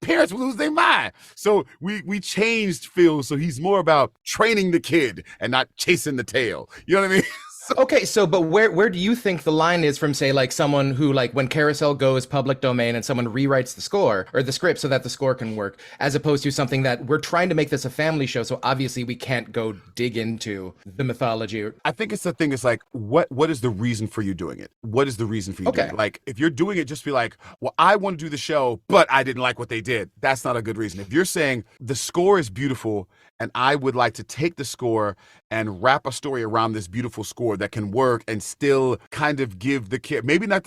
Parents will lose their mind. So we changed Phil so he's more about training the kid and not chasing the tail. You know what I mean? Okay, but where do you think the line is from, say, like someone who, like, when Carousel goes public domain and someone rewrites the score or the script so that the score can work, as opposed to something that we're trying to make this a family show, so obviously we can't go dig into the mythology? I think it's the thing is like, what is the reason for you doing it? What is the reason for you doing it? Like, if you're doing it, just be like, well, I want to do the show, but I didn't like what they did. That's not a good reason. If you're saying the score is beautiful and I would like to take the score and wrap a story around this beautiful score that can work and still kind of give the kid, maybe not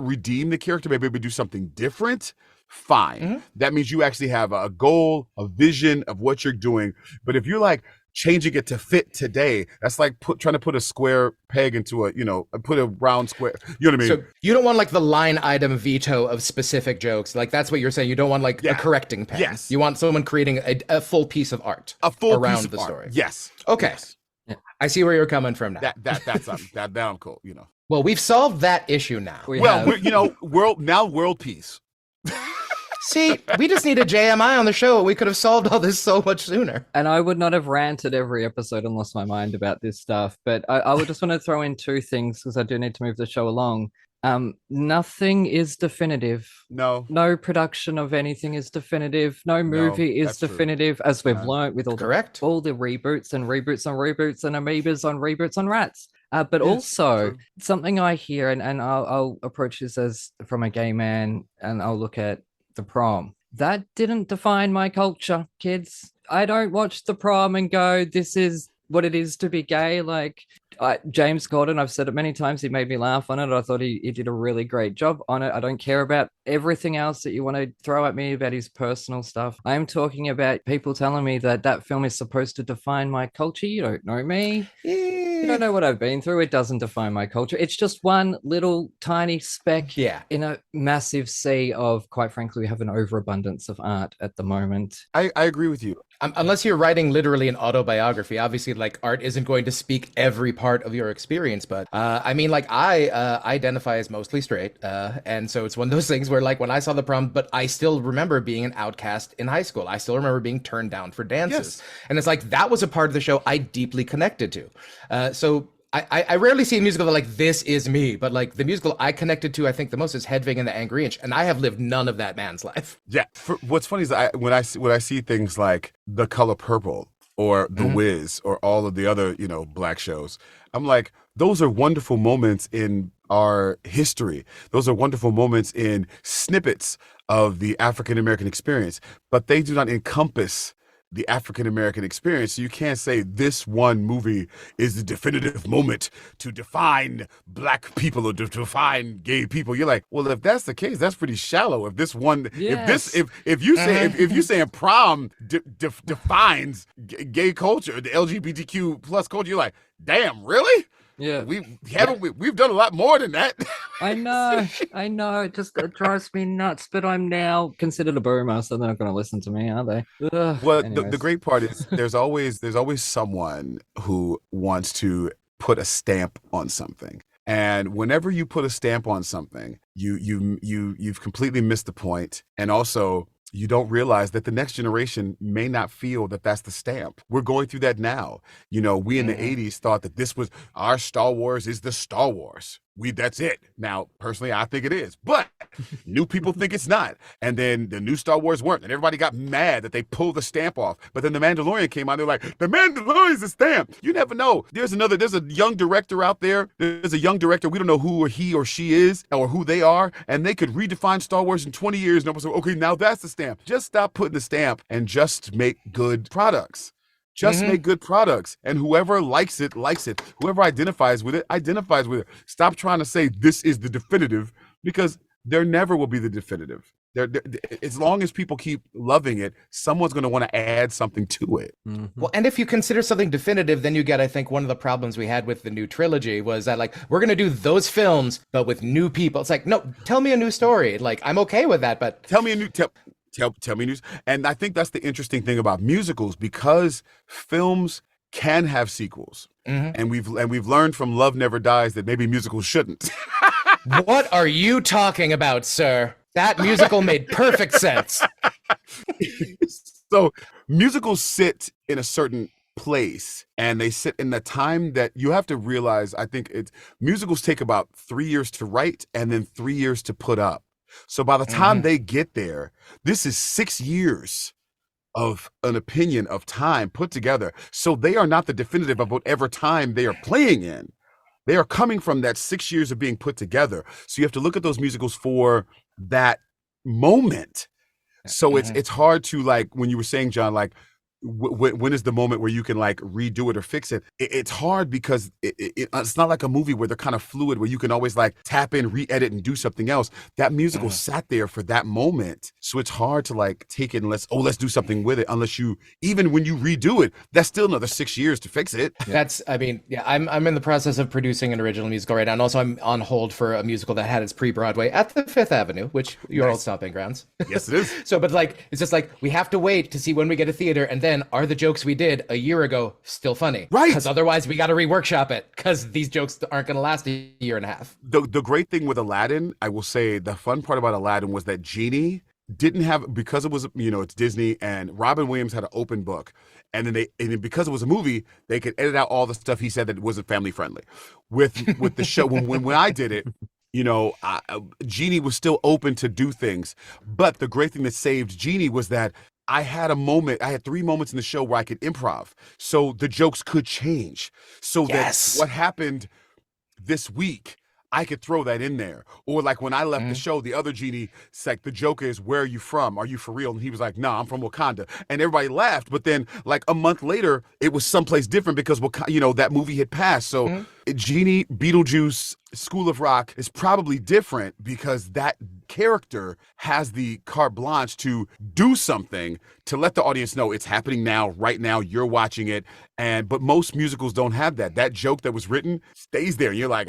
redeem the character, maybe do something different, fine. Mm-hmm. That means you actually have a goal, a vision of what you're doing. But if you're like changing it to fit today, that's like trying to put a square peg into put a round square. You know what I mean? So you don't want like the line item veto of specific jokes. Like that's what you're saying. You don't want like a correcting pen. Yes. You want someone creating a full piece of art. Around the story. Yes. Okay. Yes. Yeah. I see where you're coming from now. That's that I'm cool. Well, we've solved that issue now. World peace. See, we just need a JMI on the show. We could have solved all this so much sooner. And I would not have ranted every episode and lost my mind about this stuff. But I would just want to throw in two things because I do need to move the show along. Nothing is definitive. No production of anything is definitive. No movie is definitive, as we've learned with all the reboots and reboots on reboots and amoebas on reboots on rats. But also something I hear, and I'll approach this as from a gay man, and I'll look at the prom. That didn't define my culture, kids. I don't watch the prom and go, this is what it is to be gay. Like James Corden, I've said it many times, he made me laugh on it. I thought he did a really great job on it. I don't care about everything else that you want to throw at me about his personal stuff. I'm talking about people telling me that film is supposed to define my culture. You don't know me. You don't know what I've been through. It doesn't define my culture. It's just one little tiny speck in a massive sea of, quite frankly, we have an overabundance of art at the moment. I agree with you. Unless you're writing literally an autobiography, obviously, like, art isn't going to speak every part part of your experience. But I mean, like I identify as mostly straight, and so it's one of those things where like when I saw the prom, but I still remember being an outcast in high school. I still remember being turned down for dances, and it's like that was a part of the show I deeply connected to. So I rarely see a musical that like this is me, but like the musical I connected to, I think the most is Hedwig and the Angry Inch, and I have lived none of that man's life. Yeah. What's funny is when I see things like The Color Purple or The Wiz or all of the other black shows, I'm like, those are wonderful moments in our history. Those are wonderful moments in snippets of the African American experience, but they do not encompass the African American experience. So you can't say this one movie is the definitive moment to define black people or to define gay people. You're like, well, if that's the case, that's pretty shallow. If this one, if you say if you saying prom defines gay culture, the LGBTQ plus culture, you're like, damn, really? Yeah, we've done a lot more than that. I know. It just drives me nuts. But I'm now considered a boomer, so they're not going to listen to me, are they? Ugh. Well, the great part is there's always someone who wants to put a stamp on something. And whenever you put a stamp on something, you've completely missed the point. And also, you don't realize that the next generation may not feel that that's the stamp. We're going through that now. We in the 80s thought that this was our Star Wars is the Star Wars. That's it. Now, personally, I think it is, but new people think it's not. And then the new Star Wars weren't, and everybody got mad that they pulled the stamp off. But then the Mandalorian came out, they're like, the Mandalorian's a stamp. You never know. There's a young director out there. There's a young director. We don't know who or he or she is or who they are. And they could redefine Star Wars in 20 years. And nobody's like, okay, now that's the stamp. Just stop putting the stamp and just make good products. Just make good products, and whoever likes it, likes it. Whoever identifies with it, identifies with it. Stop trying to say this is the definitive, because there never will be the definitive. As long as people keep loving it, someone's going to want to add something to it. Well, and if you consider something definitive, then you get, I think, one of the problems we had with the new trilogy was that, like, we're going to do those films, but with new people. It's like, no, tell me a new story. Like, I'm okay with that, but tell me a new... Tell me news. And I think that's the interesting thing about musicals, because films can have sequels. And we've learned from Love Never Dies that maybe musicals shouldn't. What are you talking about, sir? That musical made perfect sense. So musicals sit in a certain place, and they sit in the time that you have to realize. I think musicals take about 3 years to write and then 3 years to put up. So by the time they get there, this is 6 years of an opinion of time put together. So they are not the definitive of whatever time they are playing in. They are coming from that 6 years of being put together. So you have to look at those musicals for that moment. So it's hard to, like, when you were saying, John, like, when is the moment where you can, like, redo it or fix it? It's hard because it's not like a movie where they're kind of fluid, where you can always, like, tap in, re-edit, and do something else. That musical sat there for that moment, so it's hard to, like, take it and let's do something with it. Unless even when you redo it, that's still another 6 years to fix it. I'm in the process of producing an original musical right now, and also I'm on hold for a musical that had its pre-Broadway at the Fifth Avenue, which your old stomping grounds. Yes, it is. So, but, like, it's just like we have to wait to see when we get a theater, and then are the jokes we did a year ago still funny? Right. Because otherwise we got to reworkshop it, because these jokes aren't going to last a year and a half. The great thing with Aladdin, I will say, the fun part about Aladdin was that Genie didn't have, because it was, it's Disney, and Robin Williams had an open book. And then because it was a movie, they could edit out all the stuff he said that wasn't family friendly. With the show, when I did it, Genie was still open to do things. But the great thing that saved Genie was that I had 3 moments in the show where I could improv. So the jokes could change. So that what happened this week, I could throw that in there. Or, like, when I left the show, the other Genie, it's like, the joke is, where are you from? Are you for real? And he was like, nah, I'm from Wakanda. And everybody laughed. But then, like, a month later, it was someplace different because, that movie had passed. So Genie, Beetlejuice, School of Rock is probably different because that character has the carte blanche to do something to let the audience know it's happening now, right now, you're watching it. But most musicals don't have that. That joke that was written stays there. And you're like,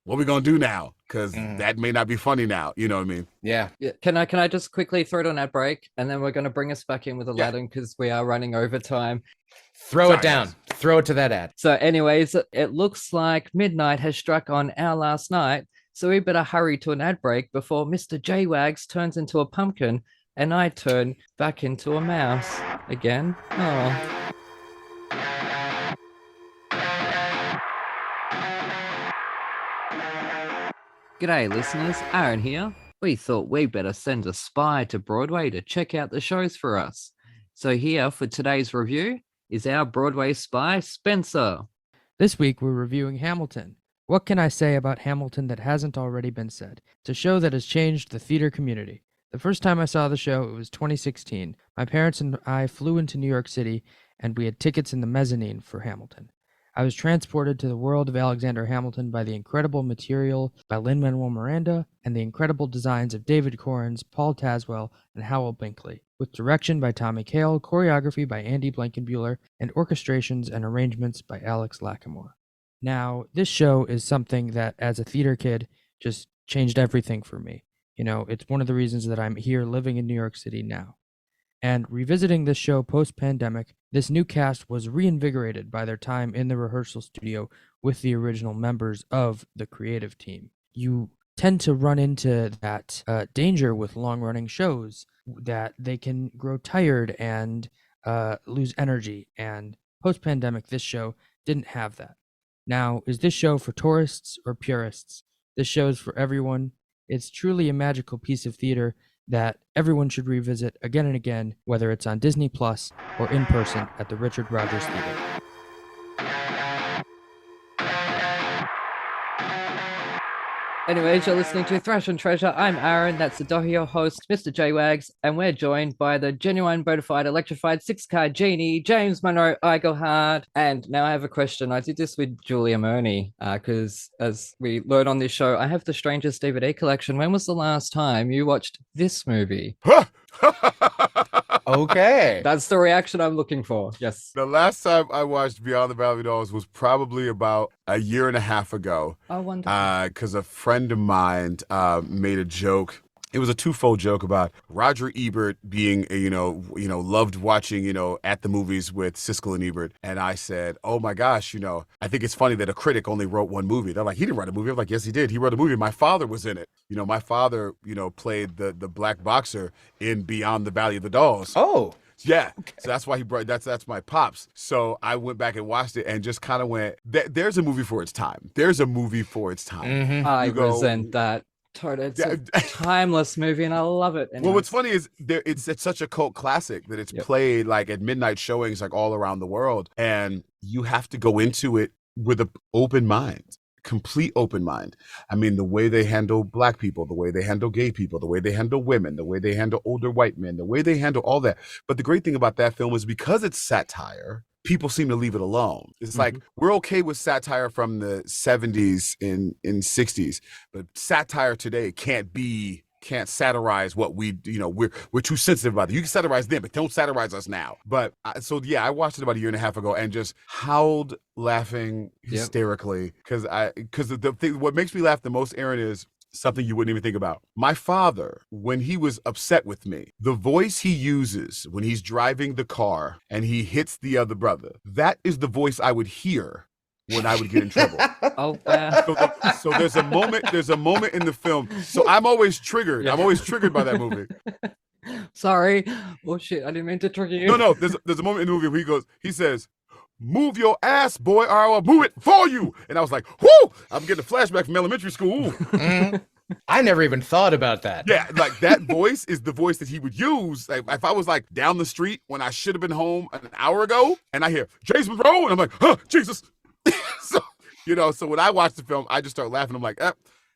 what we gonna do now? Because that may not be funny now. You know what I mean? Yeah. Yeah. Can I just quickly throw it on ad break, and then we're going to bring us back in with Aladdin because we are running over time. Throw Sorry, it down. guys. Throw it to that ad. So, anyways, it looks like midnight has struck on our last night, so we better hurry to an ad break before Mr. J-Wags turns into a pumpkin and I turn back into a mouse again. Oh. G'day, listeners. Aaron here. We thought we better send a spy to Broadway to check out the shows for us. So here for today's review is our Broadway spy, Spencer. This week we're reviewing Hamilton. What can I say about Hamilton that hasn't already been said? It's a show that has changed the theater community. The first time I saw the show, it was 2016. My parents and I flew into New York City, and we had tickets in the mezzanine for Hamilton. I was transported to the world of Alexander Hamilton by the incredible material by Lin-Manuel Miranda and the incredible designs of David Corns, Paul Tazwell, and Howell Binkley, with direction by Tommy Kail, choreography by Andy Blankenbuehler, and orchestrations and arrangements by Alex Lacamoire. Now, this show is something that, as a theater kid, just changed everything for me. You know, it's one of the reasons that I'm here living in New York City now. And revisiting this show post-pandemic, this new cast was reinvigorated by their time in the rehearsal studio with the original members of the creative team. You tend to run into that danger with long-running shows that they can grow tired and lose energy. And post-pandemic, this show didn't have that. Now, is this show for tourists or purists? This show is for everyone. It's truly a magical piece of theater that everyone should revisit again and again, whether it's on Disney Plus or in person at the Richard Rodgers Theater. Anyways, you're listening to Thrash and Treasure. I'm Aaron, that's the Dohio host, Mr. J-Wags, and we're joined by the genuine, bona fide, electrified six-card genie, James Monroe Iglehart. And now I have a question. I did this with Julia Murney, because as we learn on this show, I have the strangest DVD collection. When was the last time you watched this movie? Okay. That's the reaction I'm looking for. Yes. The last time I watched Beyond the Valley of Dolls was probably about a year and a half ago. Oh, wonderful. Because a friend of mine made a joke. It was a twofold joke about Roger Ebert being, loved watching, at the movies with Siskel and Ebert. And I said, oh my gosh, I think it's funny that a critic only wrote one movie. They're like, he didn't write a movie. I'm like, yes, he did. He wrote a movie. My father was in it. My father, played the black boxer in Beyond the Valley of the Dolls. Oh. Yeah, okay. So that's why he brought that's my pops. So I went back and watched it and just kind of went, there's a movie for its time. There's a movie for its time. Mm-hmm. I resent that. It's a timeless movie and I love it. Well, what's funny is it's such a cult classic that it's played like at midnight showings like all around the world, and you have to go into it with an open mind. Complete open mind. I mean, the way they handle black people, the way they handle gay people, the way they handle women, the way they handle older white men, the way they handle all that. But the great thing about that film is because it's satire, people seem to leave it alone. It's like we're okay with satire from the 70s and 60s, but satire today can't satirize what we, we're too sensitive about it. You can satirize them, but don't satirize us now. But I watched it about a year and a half ago and just howled laughing hysterically because what makes me laugh the most, Aaron, is something you wouldn't even think about. My father, when he was upset with me, the voice he uses when he's driving the car and he hits the other brother, that is the voice I would hear when I would get in trouble. Oh, wow. So there's a moment in the film. So I'm always triggered. I'm always triggered by that movie. Sorry. Oh shit, I didn't mean to trigger you. No, there's a moment in the movie where he says, move your ass, boy, or I will move it for you. And I was like, whoo! I'm getting a flashback from elementary school. Mm-hmm. I never even thought about that. Yeah, like that voice is the voice that he would use. Like if I was like down the street when I should have been home an hour ago and I hear James Monroe and I'm like, huh, Jesus. So when I watch the film, I just start laughing. I'm like,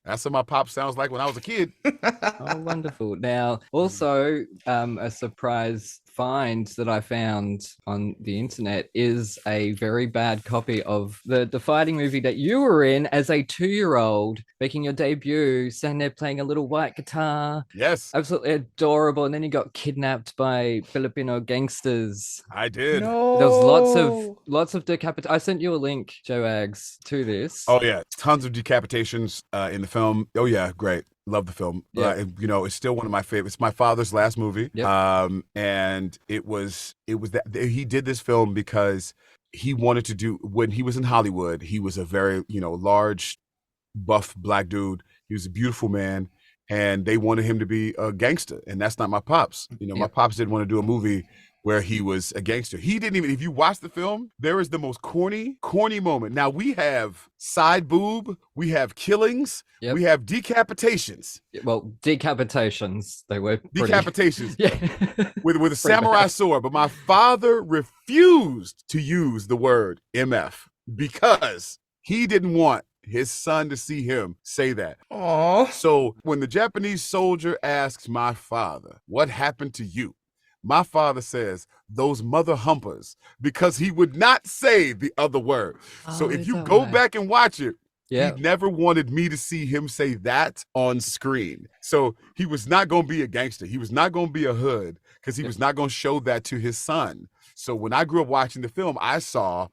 that's what my pop sounds like when I was a kid. Oh, wonderful. Now, also a surprise find that I found on the internet is a very bad copy of the fighting movie that you were in as a 2-year-old, making your debut, standing there playing a little white guitar. Yes, Absolutely adorable. And then you got kidnapped by Filipino gangsters. I did. No. There was lots of decapitation. I sent you a link, Joe Aggs, to this. Oh yeah, tons of decapitations in the film. Oh yeah, great. Love the film. Yeah. You know, it's still one of my favorites. It's my father's last movie. Yep. And it was that he did this film because he wanted to do, when he was in Hollywood, he was a very, large, buff black dude. He was a beautiful man, and they wanted him to be a gangster, and that's not my pops. My Yep. pops didn't want to do a movie where he was a gangster. He didn't even, if you watch the film, there is the most corny moment. Now we have side boob, we have killings, Yep. we have decapitations. Well, decapitations. They were pretty... Decapitations Yeah. with a Pretty samurai bad. sword. But my father refused to use the word MF because he didn't want his son to see him say that. Aw. So when the Japanese soldier asks my father, "What happened to you?" my father says, "Those mother humpers," because he would not say the other word. So Oh, if is you that go why? back and watch it, Yeah. he never wanted me to see him say that on screen. So he was not going to be a gangster. He was not going to be a hood because he was not going to show that to his son. So when I grew up watching the film, I saw,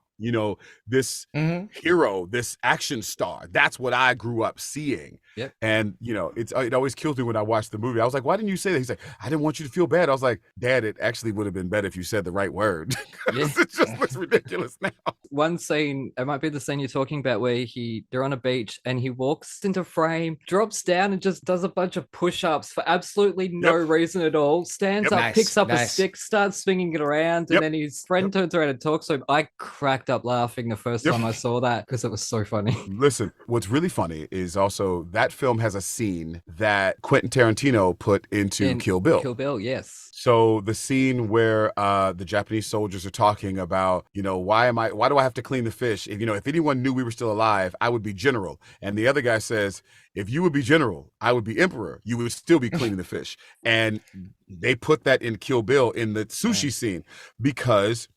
this hero, this action star. That's what I grew up seeing. Yep. And, it always kills me when I watch the movie. I was like, "Why didn't you say that?" He's like, "I didn't want you to feel bad." I was like, "Dad, it actually would have been better if you said the right word." Yeah. It just looks ridiculous now. One scene, it might be the scene you're talking about, where they're on a beach and he walks into frame, drops down and just does a bunch of push-ups for absolutely no Yep. reason at all, stands Yep. up, Nice, picks up a nice. stick, starts swinging it around, and Yep. then his friend turns around and talks to him. I cracked up laughing the first Yep. time I saw that because it was so funny. Listen, what's really funny is also that film has a scene that Quentin Tarantino put into In Kill Bill. Kill Bill, yes. So the scene where the Japanese soldiers are talking about, why do I have to clean the fish? If anyone knew we were still alive, I would be general. And the other guy says, "If you would be general, I would be emperor. You would still be cleaning the fish." And they put that in Kill Bill in the sushi scene because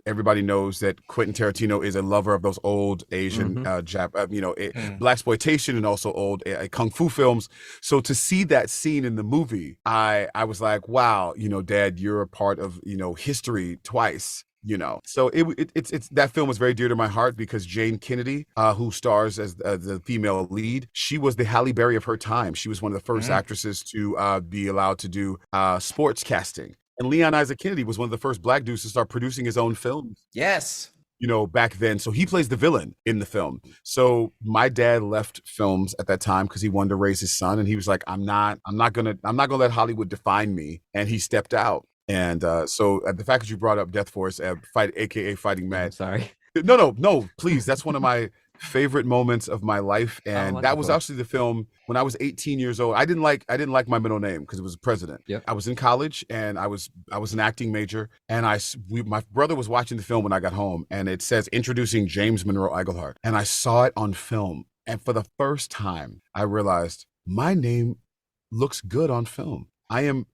everybody knows that Quentin Tarantino is a lover of those old Asian, blaxploitation and also old kung fu films. So to see that scene in the movie, I was like, wow, Dad, you're a part of history twice. So it's that film was very dear to my heart because Jane Kennedy, who stars as the female lead, she was the Halle Berry of her time. She was one of the first actresses to be allowed to do sports casting. And Leon Isaac Kennedy was one of the first black dudes to start producing his own films, Yes. back then. So he plays the villain in the film. So my dad left films at that time because he wanted to raise his son, and he was like, I'm not gonna let Hollywood define me. And he stepped out. And so the fact that you brought up Death Force, aka Fighting I'm Mad. sorry. No, please. That's one of my favorite moments of my life. And that was wonderful. actually the film when I was 18 years old. I didn't like my middle name because it was President. Yep. I was in college and I was an acting major. And my brother was watching the film when I got home, and it says introducing James Monroe Iglehart. And I saw it on film. And for the first time, I realized my name looks good on film. I'm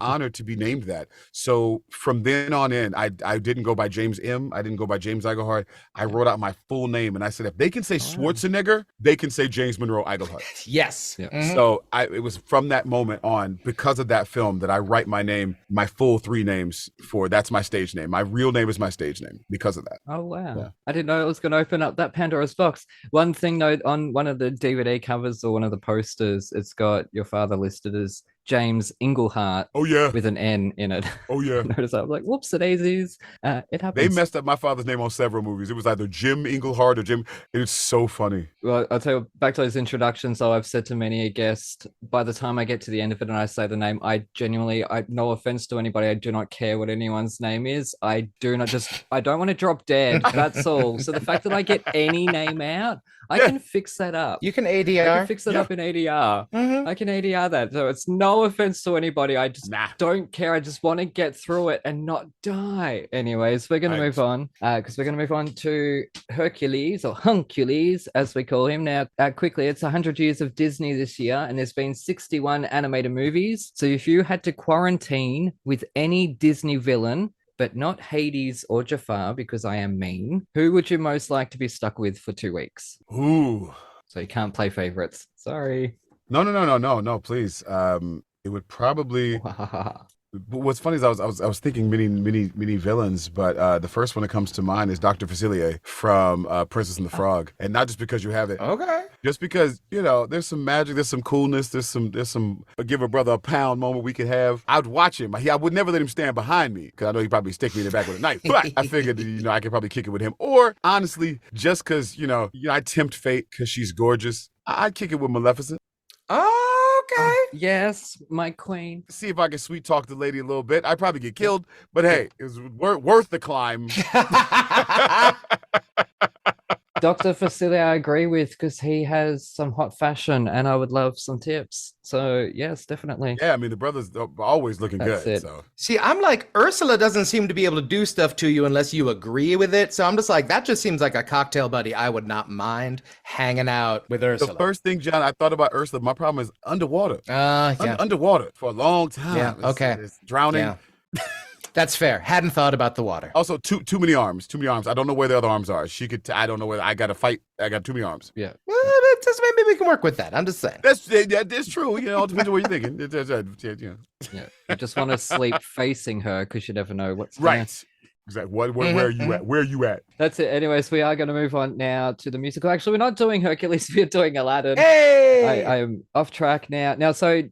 honored to be named that. So from then on in, I didn't go by James M. I didn't go by James Iglehart. I wrote out my full name, and I said, if they can say Schwarzenegger, they can say James Monroe Iglehart. Yes. Yeah. Mhm. So it was from that moment on, because of that film, that I write my name, my full 3 names that's my stage name. My real name is my stage name because of that. Oh, wow. Yeah. I didn't know it was going to open up that Pandora's box. One thing, though, on one of the DVD covers or one of the posters, it's got your father listed as James Iglehart Oh yeah. with an N in it. Oh yeah. Notice that. I was like, whoops, it daisies. It happens. They messed up my father's name on several movies. It was either Jim Iglehart or Jim. It's so funny. Well, I'll tell you, back to those introductions, though, I've said to many a guest, by the time I get to the end of it and I say the name, I no offense to anybody, I do not care what anyone's name is. I don't want to drop dead. That's all. So the fact that I get any name out, I can fix that up. You can I ADR. can fix it up in ADR. Mhm. I can ADR that. So it's no offense to anybody. I just Nah. don't care. I just want to get through it and not die. Anyways, we're going to Right. move on because we're going to move on to Hercules or Huncules, as we call him now. Quickly, it's 100 years of Disney this year, and there's been 61 animated movies. So if you had to quarantine with any Disney villain, but not Hades or Jafar, because I am mean, who would you most like to be stuck with for 2 weeks? Ooh. So you can't play favorites. Sorry. No, please. It would probably. What's funny is I was thinking many villains, but the first one that comes to mind is Dr. Facilier from Princess and the Frog, and not just because you have it, Okay. just because there's some magic, there's some coolness, there's some give a brother a pound moment we could have. I'd watch him. I would never let him stand behind me because I know he'd probably stick me in the back with a knife. But I figured I could probably kick it with him, or honestly, just because I tempt fate because she's gorgeous. I'd kick it with Maleficent. Okay. Yes, my queen. See if I can sweet talk the lady a little bit. I'd probably get killed, but hey, it was worth the climb. Dr. Facilier, I agree with because he has some hot fashion and I would love some tips. So, yes, definitely. Yeah, I mean, the brothers are always looking That's good. it. So See, I'm like, Ursula doesn't seem to be able to do stuff to you unless you agree with it. So I'm just like, that just seems like a cocktail buddy I would not mind hanging out with Ursula. the first thing, John, I thought about Ursula, my problem is underwater. Yeah. Underwater for a long time. Yeah, okay. It's drowning. Yeah. That's fair. Hadn't thought about the water. Also, too many arms. I don't know where the other arms are. She could. I don't know where. I got to fight. I got too many arms. Yeah. Well, it just maybe we can work with that. I'm just saying. That's true. It depends on what you're thinking. Yeah. You just want to sleep facing her because you never know what's there. Right. Exactly. Where are you at? Where are you at? That's it. Anyways, we are going to move on now to the musical. Actually, we're not doing Hercules. We're doing Aladdin. Hey! I am off track now. So,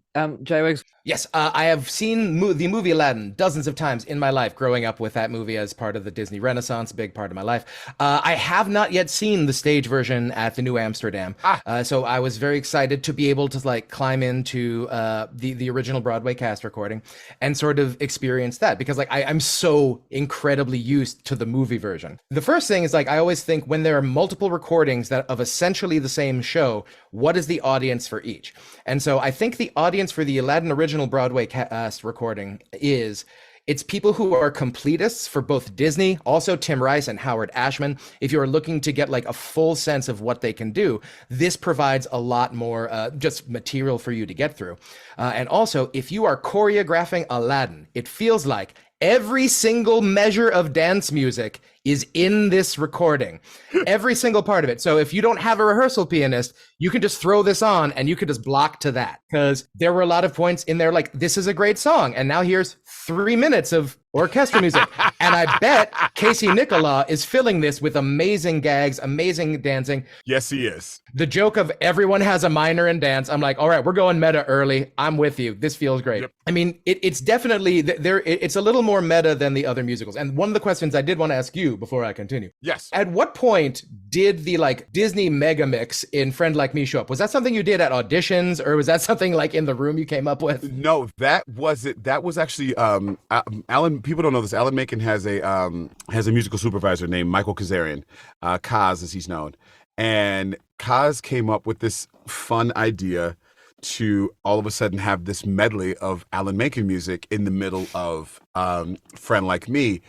J-Wags. Yes, I have seen the movie Aladdin dozens of times in my life, growing up with that movie as part of the Disney Renaissance, a big part of my life. I have not yet seen the stage version at the New Amsterdam, so I was very excited to be able to climb into the original Broadway cast recording and sort of experience that, because I'm so incredibly used to the movie version. The first thing is I always think when there are multiple recordings that of essentially the same show, what is the audience for each? And so I think the audience for the Aladdin original Broadway cast recording it's people who are completists for both Disney, also Tim Rice and Howard Ashman. If you're looking to get a full sense of what they can do, this provides a lot more just material for you to get through. And also, if you are choreographing Aladdin, it feels like every single measure of dance music is in this recording. Every single part of it. So if you don't have a rehearsal pianist, you can just throw this on and you could just block to that. Because there were a lot of points in there this is a great song. And now here's 3 minutes of orchestra music. And I bet Casey Nicola is filling this with amazing gags, amazing dancing. Yes, he is. The joke of everyone has a minor in dance. I'm like, all right, we're going meta early. I'm with you. This feels great. Yep. I mean, it's definitely it's a little more meta than the other musicals. And one of the questions I did want to ask you before I continue. Yes. At what point did the Disney mega mix in Friend Like Me show up? Was that something you did at auditions, or was that something in the room you came up with? No, that was it. That was actually Alan. People don't know this. Alan Menken has a musical supervisor named Michael Kazarian, Kaz as he's known, and Kaz came up with this fun idea to all of a sudden have this medley of Alan Menken music in the middle of Friend Like Me,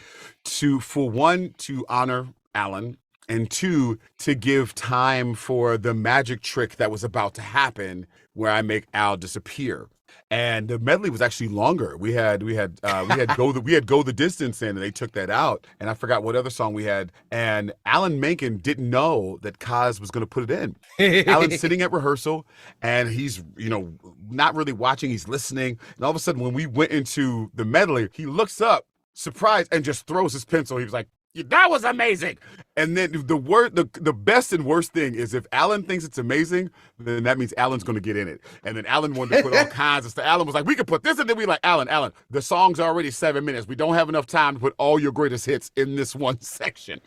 for one, to honor Alan, and two, to give time for the magic trick that was about to happen where I make Al disappear. And the medley was actually longer. We had Go the Distance in, and they took that out. And I forgot what other song we had. And Alan Menken didn't know that Kaz was going to put it in. Alan's sitting at rehearsal, and he's not really watching. He's listening. And all of a sudden, when we went into the medley, he looks up, surprised, and just throws his pencil. He was like, "That was amazing." And then the best and worst thing is if Alan thinks it's amazing, then that means Alan's going to get in it. And then Alan wanted to put all kinds of stuff. Alan was like, "We could put this," and then we like, Alan, the song's already 7 minutes. We don't have enough time to put all your greatest hits in this one section.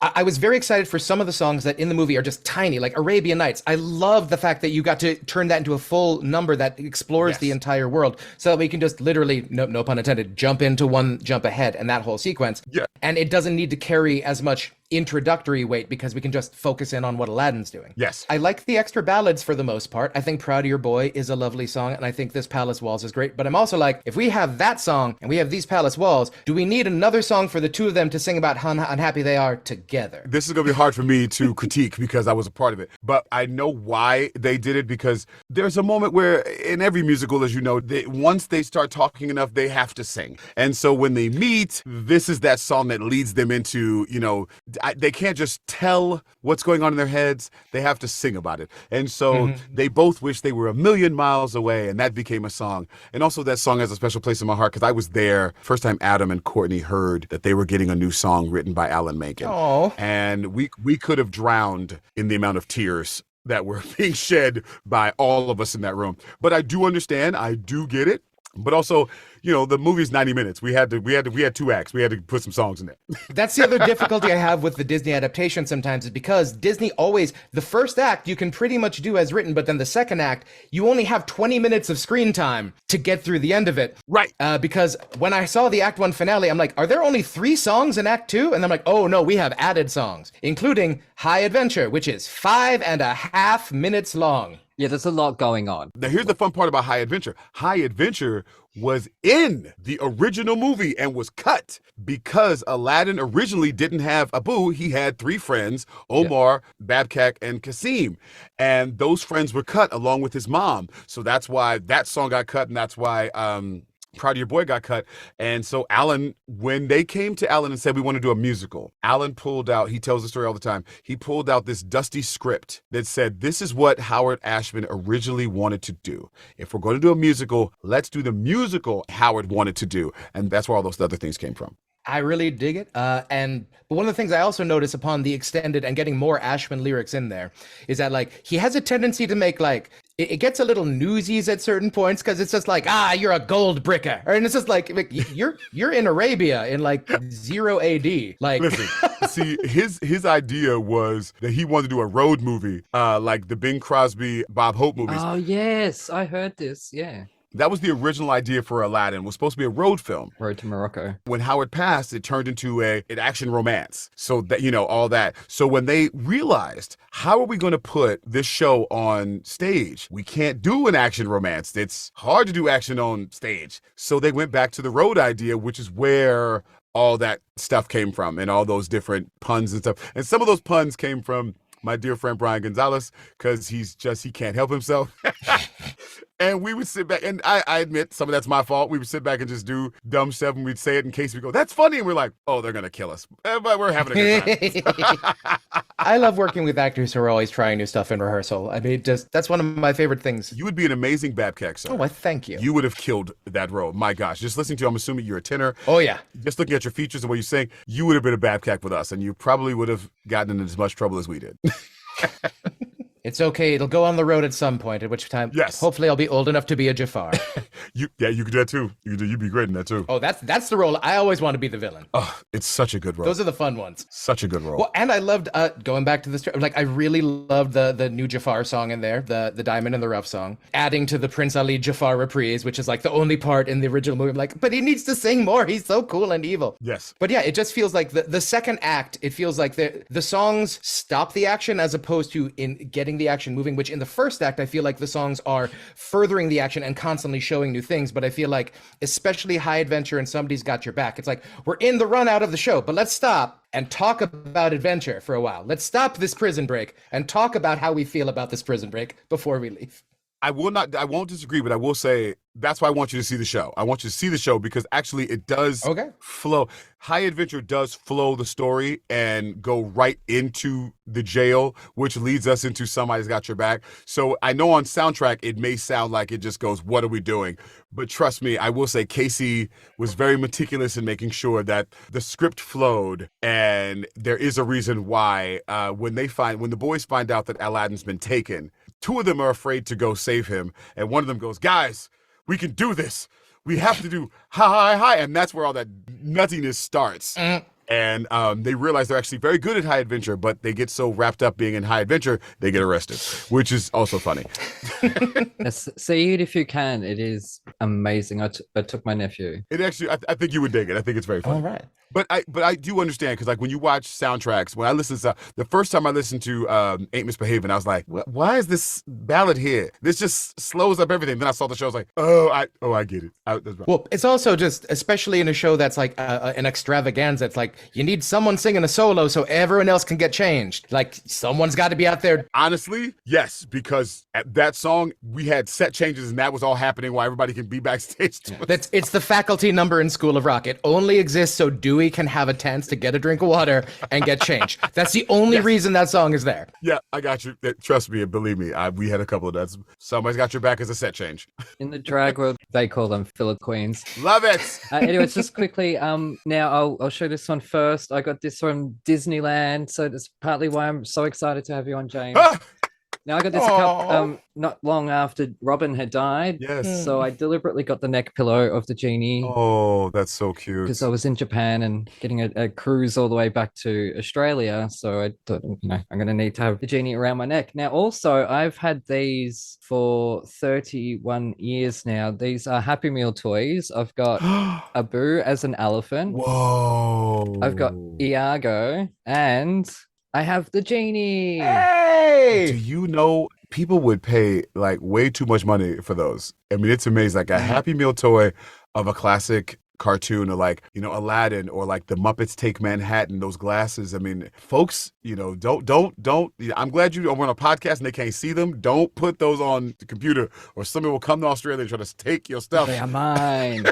I was very excited for some of the songs that in the movie are just tiny, like Arabian Nights. I love the fact that you got to turn that into a full number that explores the entire world, so that we can just literally, no pun intended, jump into one jump ahead and that whole sequence. Yeah. And it doesn't need to carry as much introductory weight because we can just focus in on what Aladdin's doing. Yes. I like the extra ballads for the most part. I think Proud of Your Boy is a lovely song, and I think this Palace Walls is great. But I'm also like, if we have that song and we have these Palace Walls, do we need another song for the two of them to sing about how unhappy they are together? This is going to be hard for me to critique because I was a part of it. But I know why they did it, because there's a moment where in every musical, as you know, once they start talking enough, they have to sing. And so when they meet, this is that song that leads them into, they can't just tell what's going on in their heads. They have to sing about it. And so they both wish they were a million miles away, and that became a song. And also that song has a special place in my heart because I was there first time Adam and Courtney heard that they were getting a new song written by Alan Menken. Oh. And we could have drowned in the amount of tears that were being shed by all of us in that room. But I do understand. I do get it. But also, the movie's 90 minutes. We had 2 acts. We had to put some songs in there. That's the other difficulty I have with the Disney adaptation sometimes, is because Disney always, the first act you can pretty much do as written, but then the second act, you only have 20 minutes of screen time to get through the end of it. Right. Because when I saw the Act 1 finale, I'm like, are there only 3 songs in Act 2? And I'm like, oh no, we have added songs, including High Adventure, which is 5.5 minutes long. Yeah, there's a lot going on. Now, here's the fun part about High Adventure. High Adventure was in the original movie and was cut because Aladdin originally didn't have Abu. He had 3 friends, Omar, Babkak, and Kasim. And those friends were cut along with his mom. So that's why that song got cut, and that's why Proud of Your Boy got cut. And so Alan, when they came to Alan and said, we want to do a musical, Alan pulled out, he tells the story all the time, he pulled out this dusty script that said, this is what Howard Ashman originally wanted to do. If we're going to do a musical, let's do the musical Howard wanted to do. And that's where all those other things came from. I really dig it. But one of the things I also notice upon the extended and getting more Ashman lyrics in there is that he has a tendency to make it gets a little newsies at certain points because it's just you're a gold bricker. And it's just you're in Arabia in 0 AD. Listen, see, his idea was that he wanted to do a road movie, like the Bing Crosby, Bob Hope movies. Oh, yes. I heard this. Yeah. That was the original idea for Aladdin. It was supposed to be a road film. Road to Morocco. When Howard passed, it turned into an action romance. So that, all that. So when they realized, how are we going to put this show on stage? We can't do an action romance. It's hard to do action on stage. So they went back to the road idea, which is where all that stuff came from and all those different puns and stuff. And some of those puns came from my dear friend Brian Gonzalez, because he can't help himself. And we would sit back, and I admit some of that's my fault. We would sit back and just do dumb stuff, and we'd say it in case we go, that's funny. And we're like, oh, they're going to kill us. But we're having a good time. I love working with actors who are always trying new stuff in rehearsal. I mean, that's one of my favorite things. You would be an amazing Babkak, sir. Oh, well, thank you. You would have killed that role. My gosh. Just listening to you, I'm assuming you're a tenor. Oh, yeah. Just looking at your features and what you sing, you would have been a Babkak with us, and you probably would have gotten in as much trouble as we did. It's okay. It'll go on the road at some point, at which time, yes, hopefully I'll be old enough to be a Jafar. You could do that too. You'd be great in that too. Oh, that's the role. I always want to be the villain. Oh, it's such a good role. Those are the fun ones. Such a good role. Well, and I loved going back to this. I really loved the new Jafar song in there, the Diamond in the Rough song, adding to the Prince Ali Jafar reprise, which is the only part in the original movie. I'm but he needs to sing more. He's so cool and evil. Yes. But yeah, it just feels like the second act. It feels like the songs stop the action as opposed to in getting the action moving, which in the first act, I feel like the songs are furthering the action and constantly showing new things. But I feel like, especially High Adventure and Somebody's Got Your Back, it's we're in the run out of the show, but let's stop and talk about adventure for a while. Let's stop this prison break and talk about how we feel about this prison break before we leave. I won't disagree, but I will say that's why I want you to see the show. I want you to see the show because actually it does flow. High Adventure does flow the story and go right into the jail, which leads us into Somebody's Got Your Back. So I know on soundtrack, it may sound like it just goes, what are we doing? But trust me, I will say Casey was very meticulous in making sure that the script flowed. And there is a reason why when the boys find out that Aladdin's been taken, 2 of them are afraid to go save him. And one of them goes, guys, we can do this. We have to do hi. And that's where all that nuttiness starts. And they realize they're actually very good at High Adventure, but they get so wrapped up being in High Adventure, they get arrested, which is also funny. See it if you can. It is amazing. I took my nephew. It actually, I think you would dig it. I think it's very funny. All right. But I do understand, because like when you watch soundtracks, when I listen to the first time I listened to Ain't Misbehaving, I was like, why is this ballad here? This just slows up everything. Then I saw the show, I was like, I get it. That's right. Well, it's also just, especially in a show that's like an extravaganza, it's like you need someone singing a solo so everyone else can get changed. Like someone's got to be out there. Honestly, yes, because at that song we had set changes and that was all happening while everybody can be backstage. It's the faculty number in School of Rock. It only exists so Dewey can have a chance to get a drink of water and get changed. That's the only reason that song is there. Yeah, I got you. Trust me and believe me, we had a couple of that. Somebody's got your back as a set change. In the drag world, they call them filler queens. Love it. Anyways, just quickly, now I'll show this one first. I got this from Disneyland, so that's partly why I'm so excited to have you on, James. Now I got this not long after Robin had died. Yes. So I deliberately got the neck pillow of the genie. Oh, that's so cute. Because I was in Japan and getting a cruise all the way back to Australia. So I thought, I'm going to need to have the genie around my neck. Now, also, I've had these for 31 years now. These are Happy Meal toys. I've got Abu as an elephant. Whoa. I've got Iago, and I have the genie. Hey! Do you know people would pay like way too much money for those? I mean, it's amazing. Like a Happy Meal toy of a classic cartoon, or like, Aladdin, or like the Muppets Take Manhattan, those glasses. I mean, folks, don't. I'm glad we're on a podcast and they can't see them. Don't put those on the computer, or somebody will come to Australia and try to take your stuff. They are mine.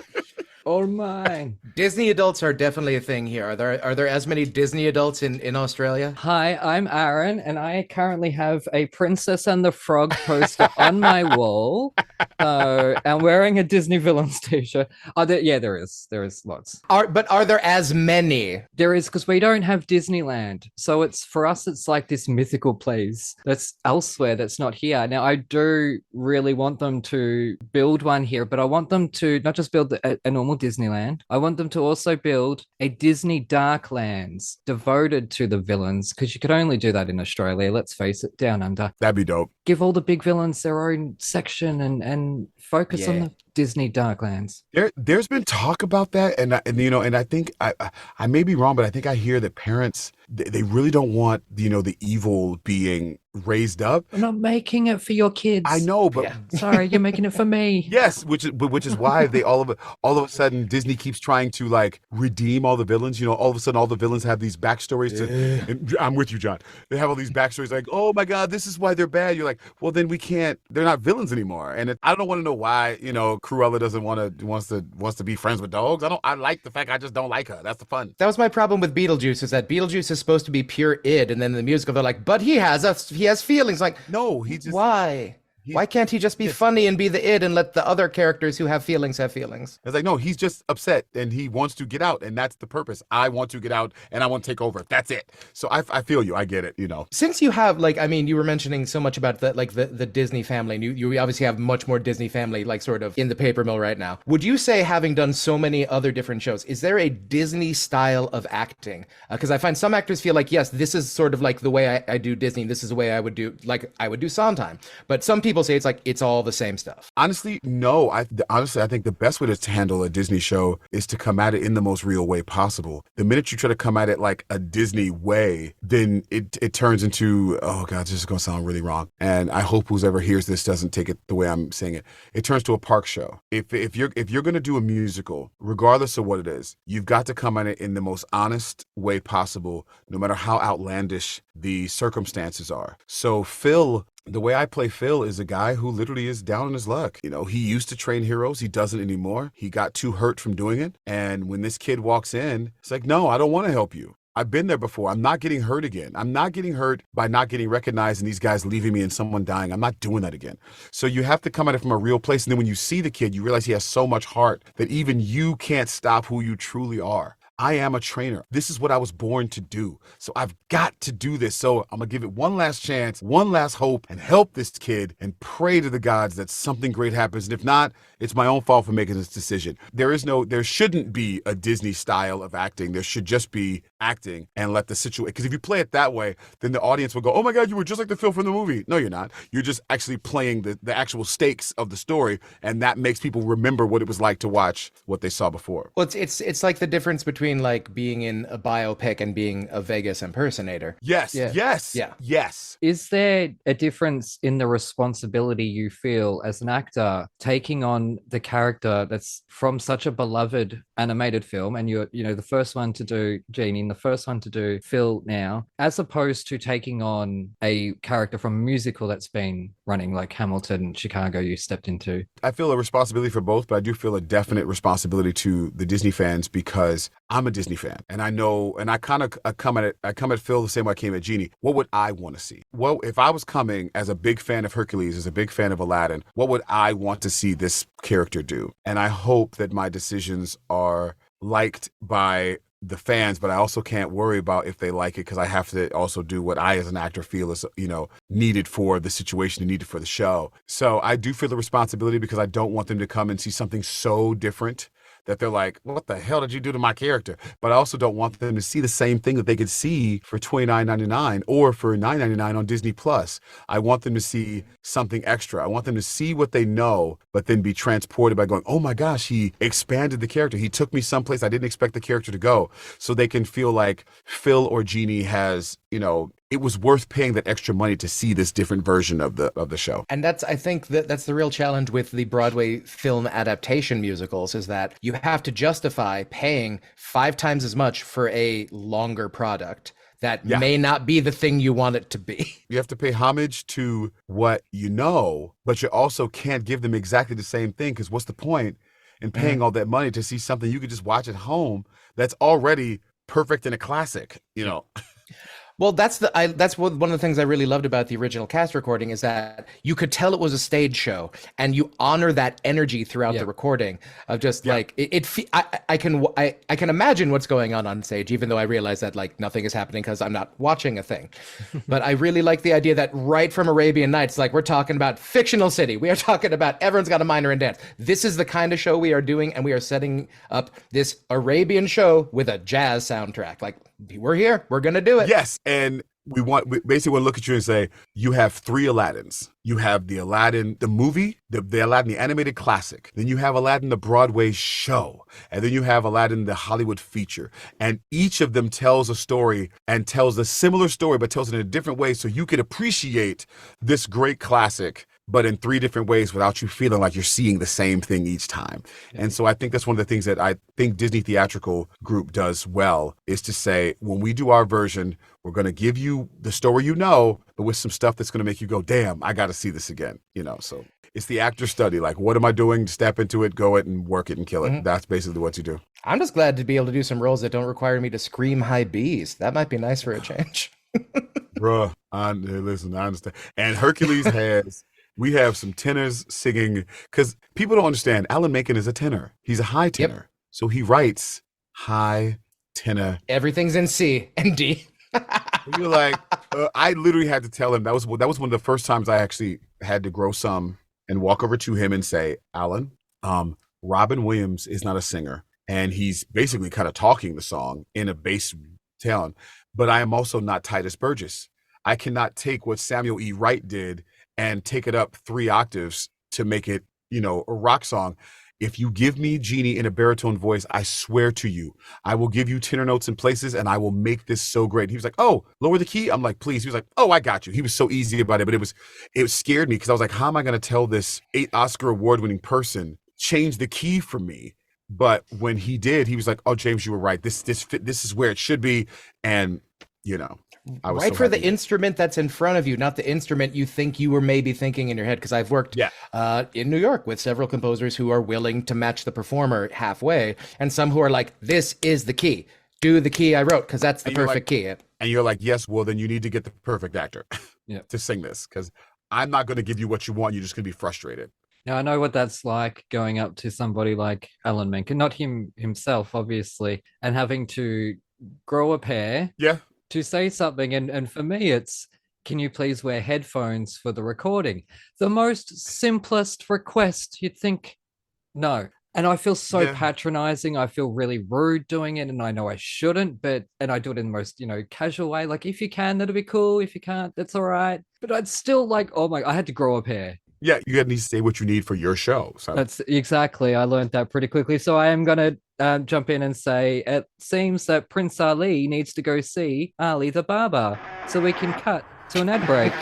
All mine. Disney adults are definitely a thing here. Are there as many Disney adults in Australia? Hi, I'm Aaron, and I currently have a Princess and the Frog poster on my wall. I'm wearing a Disney Villains t-shirt. There is lots. Are there as many? There is, because we don't have Disneyland. So for us, it's like this mythical place that's elsewhere, that's not here. Now, I do really want them to build one here, but I want them to not just build a normal Disneyland. I want them to also build a Disney Darklands devoted to the villains, because you could only do that in Australia. Let's face it, down under. That'd be dope. Give all the big villains their own section and focus on the Disney Darklands. There's been talk about that, and I think I may be wrong, but I think I hear that parents, they really don't want the evil being raised up. I'm not making it for your kids. I know, but sorry, you're making it for me. Yes, which is why they all of a sudden Disney keeps trying to like redeem all the villains. All of a sudden all the villains have these backstories. And I'm with you, John. They have all these backstories like, oh my God, this is why they're bad. You're like, well, then we can't. They're not villains anymore. And I don't want to know why. Cruella wants to be friends with dogs. I like the fact I just don't like her. That's the fun. That was my problem with Beetlejuice, is that Beetlejuice is supposed to be pure id, and then in the musical they're like, but he has feelings. Like, no, he just why? Why can't he just be funny and be the id and let the other characters who have feelings have feelings? It's like, no, he's just upset and he wants to get out, and that's the purpose. I want to get out and I want to take over. That's it. So I feel you. I get it, Since you have, you were mentioning so much about the Disney family, and you obviously have much more Disney family, like sort of in the paper mill right now. Would you say, having done so many other different shows, is there a Disney style of acting? Because I find some actors feel like, yes, this is sort of like the way I do Disney. This is the way I would do Sondheim. But some people say it's all the same stuff. Honestly, no. I think the best way to handle a Disney show is to come at it in the most real way possible. The minute you try to come at it like a Disney way, then it turns into, oh God, this is going to sound really wrong. And I hope whoever hears this doesn't take it the way I'm saying it. It turns to a park show. If you're going to do a musical, regardless of what it is, you've got to come at it in the most honest way possible, no matter how outlandish the circumstances are. So the way I play Phil is a guy who literally is down on his luck. He used to train heroes. He doesn't anymore. He got too hurt from doing it. And when this kid walks in, it's like, no, I don't want to help you. I've been there before. I'm not getting hurt again. I'm not getting hurt by not getting recognized and these guys leaving me and someone dying. I'm not doing that again. So you have to come at it from a real place. And then when you see the kid, you realize he has so much heart that even you can't stop who you truly are. I am a trainer. This is what I was born to do. So I've got to do this. So I'm going to give it one last chance, one last hope, and help this kid and pray to the gods that something great happens. And if not, it's my own fault for making this decision. There shouldn't be a Disney style of acting. There should just be acting and let the situation, because if you play it that way, then the audience will go, oh my God, you were just like the Phil from the movie. No, you're not. You're just actually playing the actual stakes of the story, and that makes people remember what it was like to watch what they saw before. Well, it's like the difference between like being in a biopic and being a Vegas impersonator. Yes, Yeah. yes, Yeah. yes. Is there a difference in the responsibility you feel as an actor taking on the character that's from such a beloved animated film, and you're, the first one to do Genie and the first one to do Phil now, as opposed to taking on a character from a musical that's been running, like Hamilton, Chicago, you stepped into? I feel a responsibility for both, but I do feel a definite responsibility to the Disney fans because I'm a Disney fan, and I know, and I come at Phil the same way I came at Genie. What would I want to see? Well, if I was coming as a big fan of Hercules, as a big fan of Aladdin, what would I want to see this character do? And I hope that my decisions are liked by the fans, but I also can't worry about if they like it because I have to also do what I as an actor feel is, needed for the situation and needed for the show. So I do feel the responsibility because I don't want them to come and see something so different that they're like, what the hell did you do to my character? But I also don't want them to see the same thing that they could see for $29.99 or for $9.99 on Disney Plus. I want them to see something extra. I want them to see what they know, but then be transported by going, oh my gosh, he expanded the character. He took me someplace I didn't expect the character to go. So they can feel like Phil or Genie has, it was worth paying that extra money to see this different version of the show. And I think that's the real challenge with the Broadway film adaptation musicals is that you have to justify paying 5 times as much for a longer product that may not be the thing you want it to be. You have to pay homage to what you know, but you also can't give them exactly the same thing, because what's the point in paying all that money to see something you could just watch at home that's already perfect and a classic, Well, that's one of the things I really loved about the original cast recording is that you could tell it was a stage show, and you honor that energy throughout the recording of just like I can imagine what's going on stage, even though I realize that like nothing is happening because I'm not watching a thing. But I really like the idea that right from Arabian Nights, like we're talking about fictional city, we are talking about everyone's got a minor in dance. This is the kind of show we are doing, and we are setting up this Arabian show with a jazz soundtrack. Like, we're here, we're gonna do it. Yes, and we basically want to look at you and say, you have 3 Aladdins. You have the Aladdin, the movie, the Aladdin, the animated classic. Then you have Aladdin, the Broadway show. And then you have Aladdin, the Hollywood feature. And each of them tells a story and tells a similar story, but tells it in a different way. So you could appreciate this great classic, but in 3 different ways without you feeling like you're seeing the same thing each time. And so I think that's one of the things that I think Disney Theatrical Group does well, is to say, when we do our version, we're going to give you the story but with some stuff that's going to make you go, damn, I got to see this again. So it's the actor study. Like, what am I doing? Step into it, go it, and work it and kill it. That's basically what you do. I'm just glad to be able to do some roles that don't require me to scream high B's. That might be nice for a change. Bruh, listen, I understand. And Hercules we have some tenors singing, because people don't understand, Alan Menken is a tenor. He's a high tenor. So he writes high tenor. Everything's in C and D. You're like, I literally had to tell him, that was one of the first times I actually had to grow some and walk over to him and say, Alan, Robin Williams is not a singer. And he's basically kind of talking the song in a bass tone. But I am also not Titus Burgess. I cannot take what Samuel E. Wright did and take it up 3 octaves to make it, a rock song. If you give me Genie in a baritone voice, I swear to you, I will give you tenor notes in places and I will make this so great. He was like, oh, lower the key. I'm like, please. He was like, oh, I got you. He was so easy about it, but it scared me because I was like, how am I going to tell this 8 Oscar award-winning person change the key for me? But when he did, he was like, oh, James, you were right. This is where it should be. And, I was right so for the happy. instrument that's in front of you, not the instrument you think you were maybe thinking in your head. Because I've worked in New York with several composers who are willing to match the performer halfway, and some who are like, this is the key. Do the key I wrote, because that's the perfect key. And you're like, yes, well, then you need to get the perfect actor to sing this, because I'm not going to give you what you want. You're just going to be frustrated. Now, I know what that's like, going up to somebody like Alan Menken, not himself, obviously, and having to grow a pair. Yeah. To say something, and for me it's, can you please wear headphones for the recording? The most simplest request, you'd think, no. And I feel so Yeah. patronizing. I feel really rude doing it. And I know I shouldn't, and I do it in the most, casual way. Like, if you can, that'll be cool. If you can't, that's all right. But I'd still like, oh my, I had to grow up here. Yeah, you gotta need to say what you need for your show. So That's exactly. I learned that pretty quickly. So I am going to jump in and say it seems that Prince Ali needs to go see Ali the barber so we can cut to an ad break.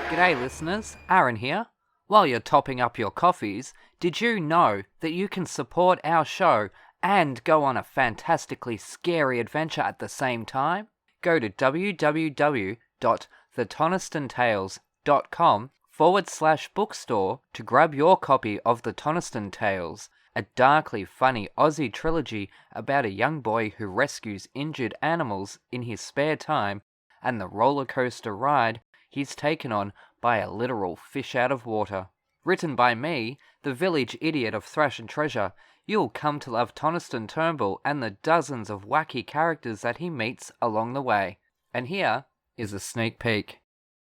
G'day, listeners. Aaron here. While you're topping up your coffees, did you know that you can support our show and go on a fantastically scary adventure at the same time? Go to www.thetonistonTales.com/bookstore to grab your copy of The Toniston Tales, a darkly funny Aussie trilogy about a young boy who rescues injured animals in his spare time and the roller coaster ride he's taken on by a literal fish out of water. Written by me, the village idiot of Thrash and Treasure, you'll come to love Toniston Turnbull and the dozens of wacky characters that he meets along the way. And here is a sneak peek.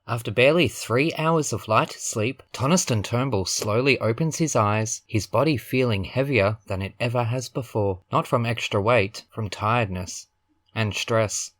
After barely 3 hours of light sleep, Toniston Turnbull slowly opens his eyes, his body feeling heavier than it ever has before. Not from extra weight, from tiredness and stress.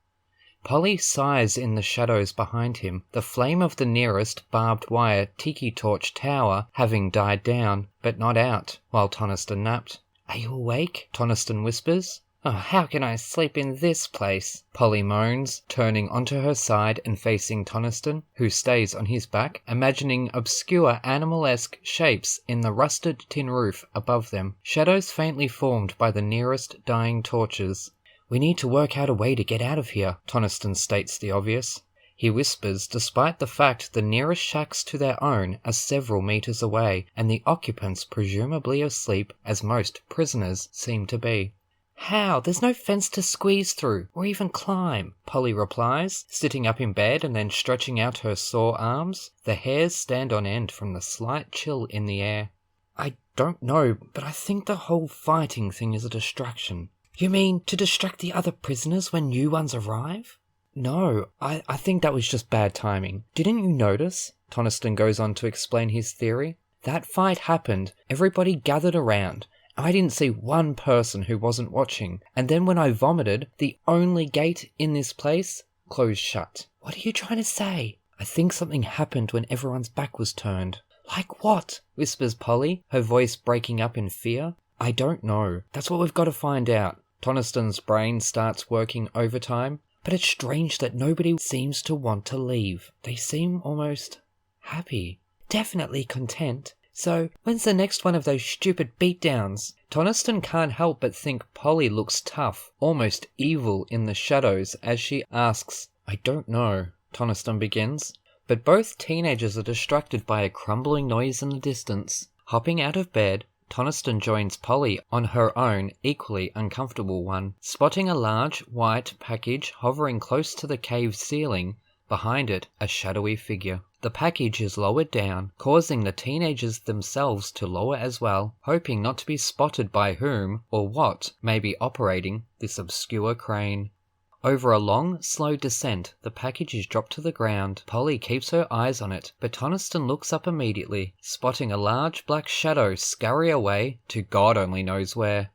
Polly sighs in the shadows behind him, the flame of the nearest barbed wire tiki torch tower having died down, but not out, while Toniston napped. "Are you awake?" Toniston whispers. "Oh, how can I sleep in this place?" Polly moans, turning onto her side and facing Toniston, who stays on his back, imagining obscure animal-esque shapes in the rusted tin roof above them, shadows faintly formed by the nearest dying torches. "We need to work out a way to get out of here," Toniston states the obvious. He whispers despite the fact the nearest shacks to their own are several meters away and the occupants presumably asleep as most prisoners seem to be. "How? There's no fence to squeeze through or even climb," Polly replies, sitting up in bed and then stretching out her sore arms. The hairs stand on end from the slight chill in the air. "I don't know, but I think the whole fighting thing is a distraction." "You mean to distract the other prisoners when new ones arrive?" "No, I think that was just bad timing. Didn't you notice?" Toniston goes on to explain his theory. "That fight happened, everybody gathered around. I didn't see one person who wasn't watching, and then when I vomited, the only gate in this place closed shut." "What are you trying to say?" "I think something happened when everyone's back was turned." "Like what?" whispers Polly, her voice breaking up in fear. "I don't know. That's what we've got to find out." Toniston's brain starts working overtime, but it's strange that nobody seems to want to leave. They seem almost happy. Definitely content. So, when's the next one of those stupid beatdowns? Toniston can't help but think Polly looks tough, almost evil in the shadows as she asks. "I don't know," Toniston begins. But both teenagers are distracted by a crumbling noise in the distance. Hopping out of bed, Toniston joins Polly on her own, equally uncomfortable one, spotting a large, white package hovering close to the cave ceiling, behind it a shadowy figure. The package is lowered down, causing the teenagers themselves to lower as well, hoping not to be spotted by whom or what may be operating this obscure crane. Over a long, slow descent, the package is dropped to the ground. Polly keeps her eyes on it, but Toniston looks up immediately, spotting a large black shadow scurry away to God only knows where.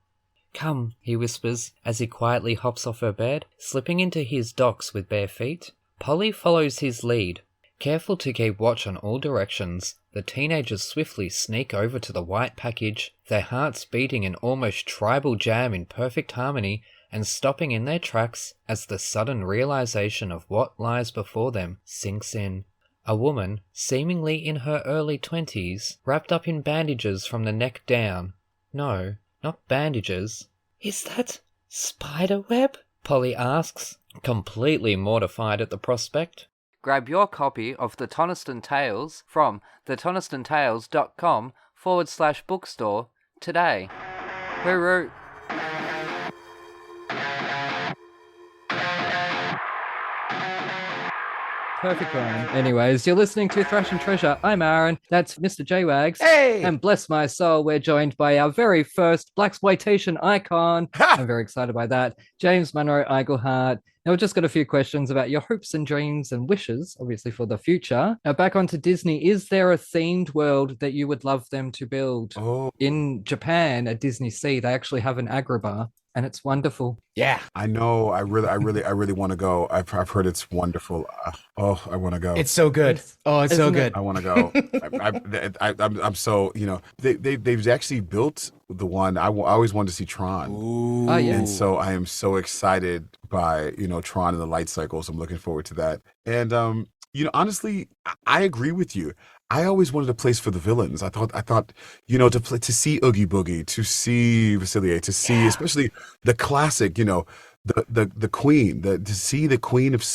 "Come," he whispers, as he quietly hops off her bed, slipping into his docks with bare feet. Polly follows his lead. Careful to keep watch on all directions, the teenagers swiftly sneak over to the white package, their hearts beating an almost tribal jam in perfect harmony, and stopping in their tracks as the sudden realization of what lies before them sinks in. A woman, seemingly in her early 20s, wrapped up in bandages from the neck down. No, not bandages. "Is that spider web?" Polly asks, completely mortified at the prospect. Grab your copy of The Toniston Tales from thetonistonTales.com/bookstore today. Hooroo! Perfect rhyme. Anyways, you're listening to Thrash and Treasure. I'm Aaron. That's Mr. J-Wags. Hey! And bless my soul, we're joined by our very first Blaxploitation icon. I'm very excited by that. James Monroe Iglehart. Now, we've just got a few questions about your hopes and dreams and wishes, obviously, for the future. Now, back onto Disney, is there a themed world that you would love them to build? Oh, In Japan, at Disney Sea, they actually have an agrabah, and it's wonderful. Yeah. I know. I really want to go. I've heard it's wonderful. I want to go. It's so good. Oh, it's so Isn't it? good. I want to go. I'm so, they've actually built the one. I always wanted to see Tron. Ooh. Oh, yeah. And so I am so excited by, Tron and the light cycles. I'm looking forward to that. And, honestly, I agree with you. I always wanted a place for the villains. I thought, to see Oogie Boogie, to see Vasilier, to see especially the classic, the queen, to see the queen of,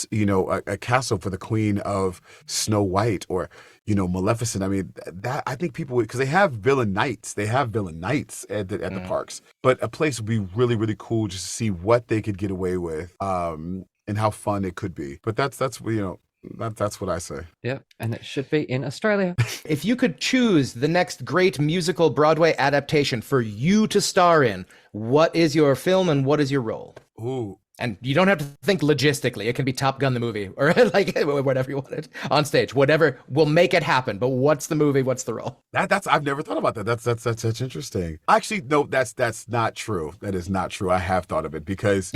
a castle for the queen of Snow White or, Maleficent. I mean, that I think people would, because they have villain knights. They have villain knights at the parks. But a place would be really, really cool just to see what they could get away with, and how fun it could be. But that's what I say. Yep, and it should be in Australia. If you could choose the next great musical Broadway adaptation for you to star in, what is your film and what is your role? Ooh. And you don't have to think logistically. It can be Top Gun the movie or like whatever you wanted on stage. Whatever will make it happen. But what's the movie? What's the role? That's I've never thought about that. That's interesting. Actually, no, that's not true. That is not true. I have thought of it because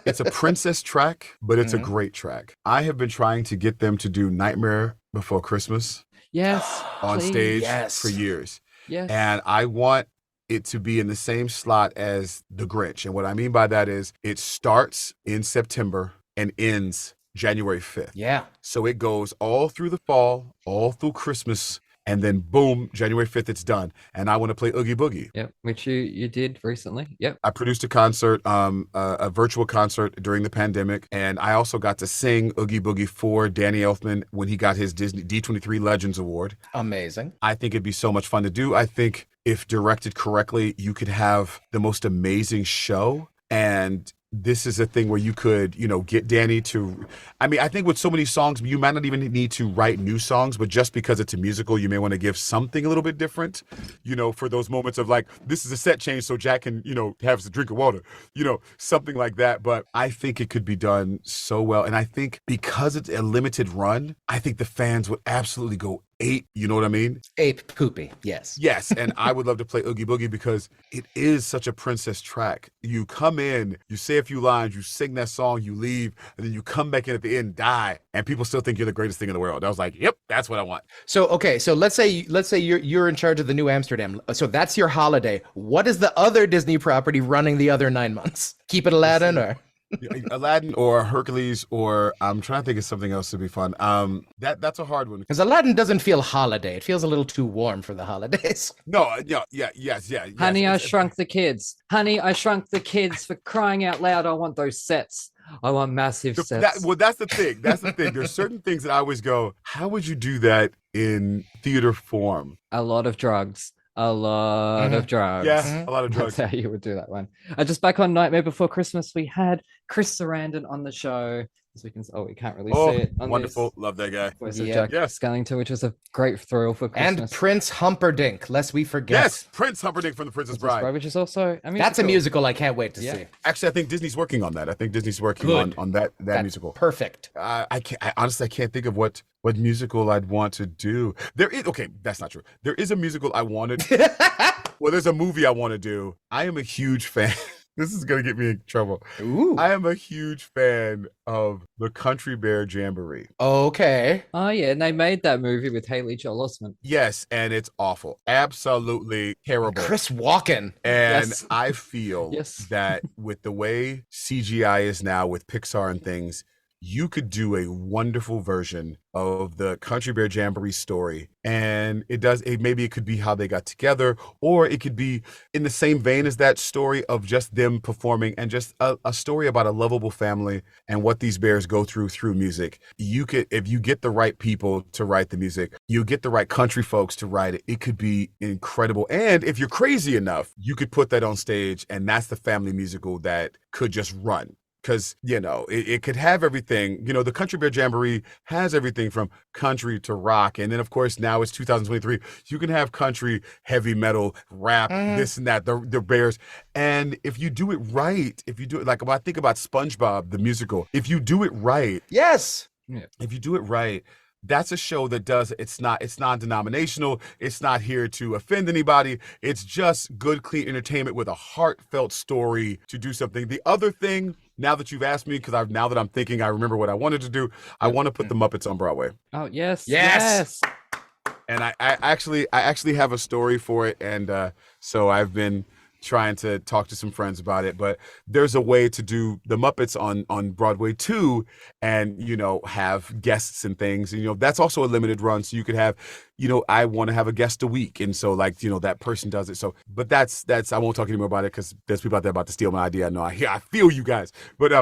it's a princess track, but it's a great track. I have been trying to get them to do Nightmare Before Christmas Yes, on please. stage Yes. for years. Yes. And I want it to be in the same slot as The Grinch. And what I mean by that is it starts in September and ends January 5th. Yeah. So it goes all through the fall, all through Christmas, and then boom, January 5th, it's done. And I want to play Oogie Boogie. Yep, which you did recently. Yep. I produced a concert, a virtual concert during the pandemic, and I also got to sing Oogie Boogie for Danny Elfman when he got his Disney D23 Legends Award. Amazing. I think it'd be so much fun to do. I think if directed correctly, you could have the most amazing show. And this is a thing where you could, get Danny to, I think with so many songs, you might not even need to write new songs, but just because it's a musical, you may want to give something a little bit different, for those moments of like, this is a set change so Jack can, have a drink of water, something like that. But I think it could be done so well. And I think because it's a limited run, I think the fans would absolutely go ape, you know what I mean? Ape poopy. Yes. Yes, and I would love to play Oogie Boogie because it is such a princess track. You come in, you say a few lines, you sing that song, you leave, and then you come back in at the end, die, and people still think you're the greatest thing in the world. I was like, yep, that's what I want. So okay, so let's say you're in charge of the New Amsterdam. So that's your holiday. What is the other Disney property running the other 9 months? Keep it Aladdin or Aladdin or Hercules, or I'm trying to think of something else to be fun. That's a hard one. because Aladdin doesn't feel holiday. It feels a little too warm for the holidays. No, yes. Honey, I It's- Shrunk the Kids. Honey, I Shrunk the Kids. For crying out loud, I want those sets. I want massive sets. That's the thing. There's certain things that I always go, how would you do that in theater form? A lot of drugs. A lot of drugs. Yeah, a lot of drugs. That's how you would do that one. Just back on Nightmare Before Christmas, we had Chris Sarandon on the show. As we can, we can't really see it. On Wonderful. Love that guy. This. Voice of Yeah. Jack Yes. Skellington, which was a great thrill for Christmas. And Prince Humperdinck, lest we forget. Yes, Prince Humperdinck from The Princess Bride. Which is also a musical. That's a musical I can't wait to Yeah. see. Actually, I think Disney's working on that. I think Disney's working Good. on that That's musical. perfect. I honestly can't think of what musical I'd want to do. That's not true. There is a musical I wanted. Well, there's a movie I want to do. I am a huge fan. This is gonna get me in trouble. Ooh. I am a huge fan of the Country Bear Jamboree. Okay. Oh yeah, and they made that movie with Haley Joel Osment. Yes, and it's awful. Absolutely terrible. Chris Walken. And Yes. I feel Yes. that with the way CGI is now with Pixar and things, you could do a wonderful version of the Country Bear Jamboree story. And maybe it could be how they got together, or it could be in the same vein as that story of just them performing and just a story about a lovable family and what these bears go through music. You could, if you get the right people to write the music, you get the right country folks to write it, it could be incredible. And if you're crazy enough, you could put that on stage, and that's the family musical that could just run. because it could have everything. The Country Bear Jamboree has everything from country to rock, and then of course now it's 2023. You can have country, heavy metal, rap, this and that. The bears, and if you do it right, if you do it like when I think about SpongeBob the musical, if you do it right, Yes. if you do it right. That's a show that it's non-denominational. It's not here to offend anybody. It's just good, clean entertainment with a heartfelt story to do something. The other thing, now that you've asked me, because now that I'm thinking, I remember what I wanted to do. I want to put the Muppets on Broadway. Oh, yes. Yes. And I actually have a story for it. And so I've been trying to talk to some friends about it, but there's a way to do the Muppets on Broadway too, and have guests and things. And that's also a limited run, so you could have I want to have a guest a week, and so that person does it. So but that's I won't talk anymore about it because there's people out there about to steal my idea. I know, I feel you guys, but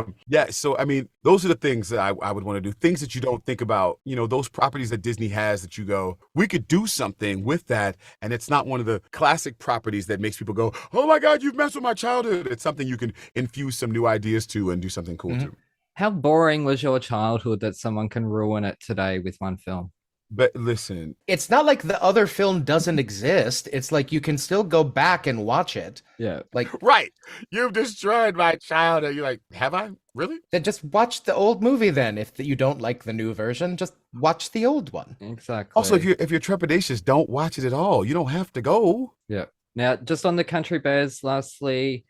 so I mean, those are the things that I would want to do, things that you don't think about, those properties that Disney has that you go, we could do something with that, and it's not one of the classic properties that makes people go, oh my God, you've messed with my childhood. It's something you can infuse some new ideas to and do something cool to. How boring was your childhood that someone can ruin it today with one film? But listen, it's not like the other film doesn't exist. It's like you can still go back and watch it. Yeah. Like, right. You've destroyed my childhood. You're like, have I? Really? then just watch the old movie then. If you don't like the new version, just watch the old one. Exactly. Also, if you're trepidatious, don't watch it at all. You don't have to go. Yeah. Now, just on the Country Bears, lastly,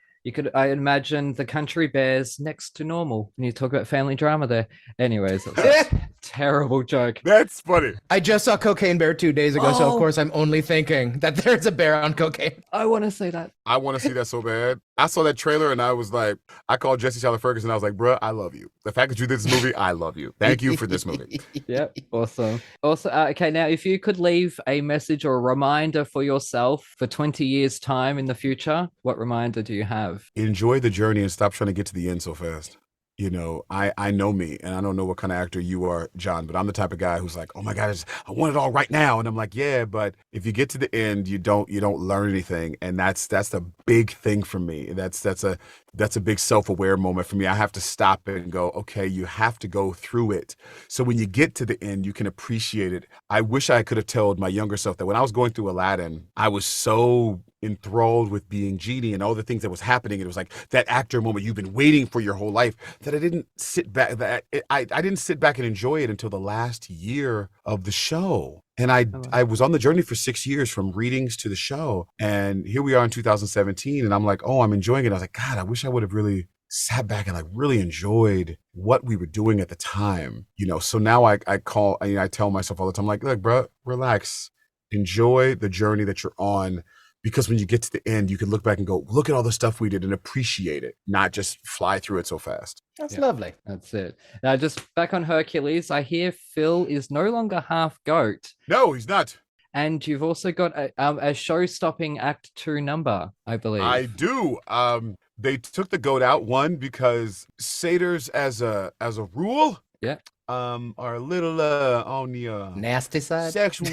I imagine the Country Bears next to normal. And you talk about family drama there. Anyways, that's a terrible joke. That's funny. I just saw Cocaine Bear 2 days ago, so of Oh. course I'm only thinking that there's a bear on cocaine. I want to see that. I want to see that so bad. I saw that trailer and I was like, I called Jesse Tyler Ferguson. I was like, bruh, I love you. The fact that you did this movie, I love you. Thank you for this movie. Yeah, awesome. Also, okay, now if you could leave a message or a reminder for yourself for 20 years' time in the future, what reminder do you have? Enjoy the journey and stop trying to get to the end so fast. I know me, and I don't know what kind of actor you are, John, but I'm the type of guy who's like, oh my God, I want it all right now. And I'm like, yeah, but if you get to the end, you don't learn anything. And that's the big thing for me. That's a big self-aware moment for me. I have to stop it and go, okay, you have to go through it. So when you get to the end, you can appreciate it. I wish I could have told my younger self that when I was going through Aladdin, I was so enthralled with being Genie and all the things that was happening. It was like that actor moment you've been waiting for your whole life that I didn't sit back. I didn't sit back and enjoy it until the last year of the show. And I was on the journey for 6 years from readings to the show. And here we are in 2017. And I'm like, oh, I'm enjoying it. I was like, God, I wish I would have really sat back and like really enjoyed what we were doing at the time. So now I tell myself all the time, like, look, bro, relax, enjoy the journey that you're on. Because when you get to the end, you can look back and go, look at all the stuff we did and appreciate it, not just fly through it so fast. That's lovely. That's it. Now, just back on Hercules, I hear Phil is no longer half goat. No, he's not. And you've also got a show-stopping Act 2 number, I believe. I do. They took the goat out, one, because satyrs as a rule, are a little on the Nasty side. sexual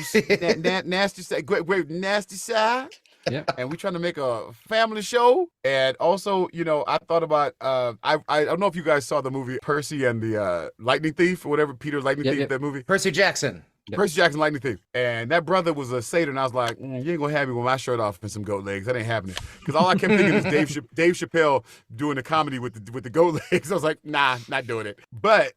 nasty side, great nasty side. Yeah. And we're trying to make a family show. And also, I thought about I don't know if you guys saw the movie Percy and the Lightning Thief or whatever, Peter Lightning Thief, that movie. Percy Jackson. Yep. Percy Jackson Lightning Thief. And that brother was a satyr, and I was like, you ain't gonna have me with my shirt off and some goat legs. That ain't happening. Because all I kept thinking is Dave Chappelle doing a comedy with the goat legs. I was like, nah, not doing it. But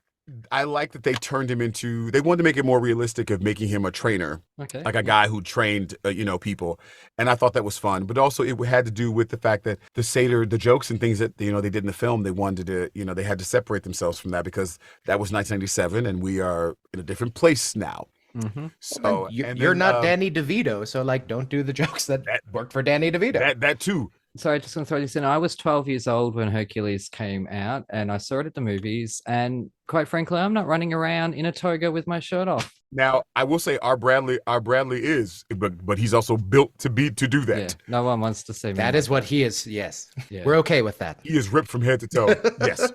I like that they turned him into, they wanted to make it more realistic of making him a trainer. Okay. Like a guy who trained, people. And I thought that was fun. But also it had to do with the fact that the satyr, the jokes and things that, they did in the film, they wanted to, they had to separate themselves from that because that was 1997 and we are in a different place now. Mm-hmm. So you're not Danny DeVito, so don't do the jokes that worked for Danny DeVito. That too. Sorry, I just want to throw this in. I was 12 years old when Hercules came out, and I saw it at the movies. And quite frankly, I'm not running around in a toga with my shirt off. Now, I will say our Bradley is, but he's also built to do that. Yeah, no one wants to see me. That is what he is. Yes, yeah. We're okay with that. He is ripped from head to toe. Yes.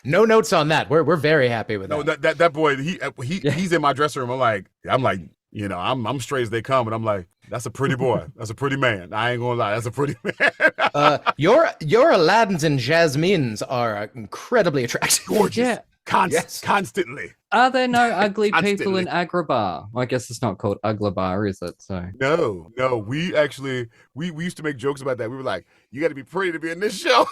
No notes on that. We're very happy with that. No, that boy, he's in my dressing room. I'm like, You know, I'm straight as they come, and I'm like, that's a pretty boy. That's a pretty man. I ain't gonna lie, that's a pretty man. Your Aladdins and Jasmines are incredibly attractive. Gorgeous. Yeah. Yes. Constantly. Are there no ugly people Constantly. in Agrabah? Well, I guess it's not called Uglabar, is it? So No, we actually we used to make jokes about that. We were like, you got to be pretty to be in this show.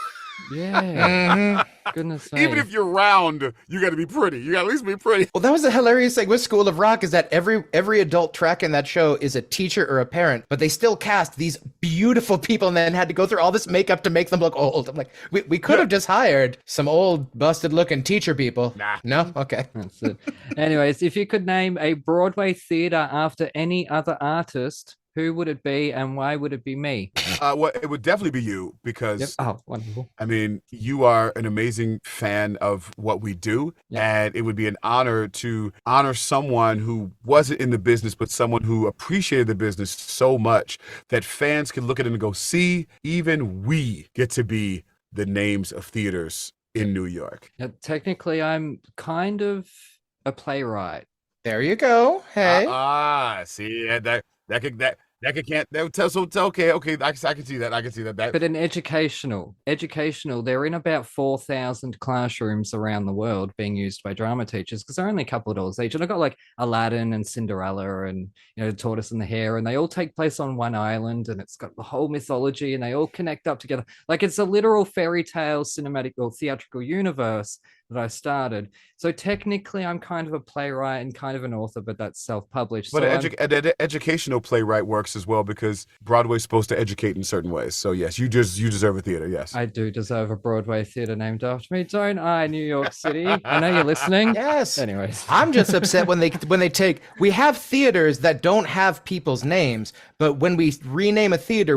yeah, goodness sake. Even if you're round, you got to be pretty. You got to at least be pretty. Well, that was the hilarious thing with School of Rock is that every adult track in that show is a teacher or a parent, but they still cast these beautiful people and then had to go through all this makeup to make them look old. I'm like, we could have just hired some old busted looking teacher people. Nah. No? Okay. That's it. Anyways, if you could name a Broadway theater after any other artist, who would it be and why would it be me? Well, it would definitely be you because Yep. Oh, wonderful. I mean, you are an amazing fan of what we do, and it would be an honor to honor someone who wasn't in the business, but someone who appreciated the business so much that fans can look at it and go, see, even we get to be the names of theaters in New York. Now, technically, I'm kind of a playwright. There you go. Hey. See, okay, I can see that. I can see that. But in educational, they're in about 4,000 classrooms around the world being used by drama teachers because they're only a couple of dollars each. And I've got like Aladdin and Cinderella and, the Tortoise and the Hare, and they all take place on one island, and it's got the whole mythology, and they all connect up together. Like it's a literal fairy tale cinematic or theatrical universe that I started. So technically, I'm kind of a playwright and kind of an author, but that's self-published. But So an educational playwright works as well because Broadway's supposed to educate in certain ways. So yes, you deserve a theater. Yes, I do deserve a Broadway theater named after me, don't I, New York City? I know you're listening. Yes. Anyways. I'm just upset when they take, we have theaters that don't have people's names, but when we rename a theater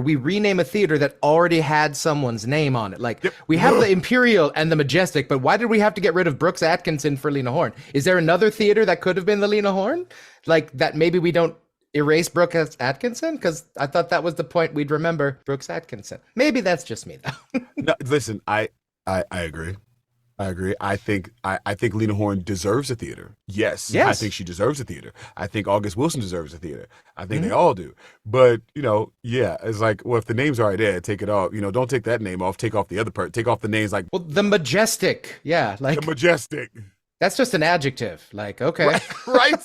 that already had someone's name on it. Like we have the Imperial and the Majestic, but why did we have to get rid of Brooks Atkinson for Lena Horne? Is there another theater that could have been the Lena Horne? Like that maybe we don't erase Brooks Atkinson? Because I thought that was the point, we'd remember Brooks Atkinson. Maybe that's just me though. No, listen, I agree. I think Lena Horne deserves a theater. Yes. I think she deserves a theater. I think August Wilson deserves a theater. I think they all do. But it's like, well, if the name's already there, take it off. Don't take that name off. Take off the other part. Take off the names like Well, the Majestic. Yeah, like the Majestic. that's just an adjective. Like, okay. Right?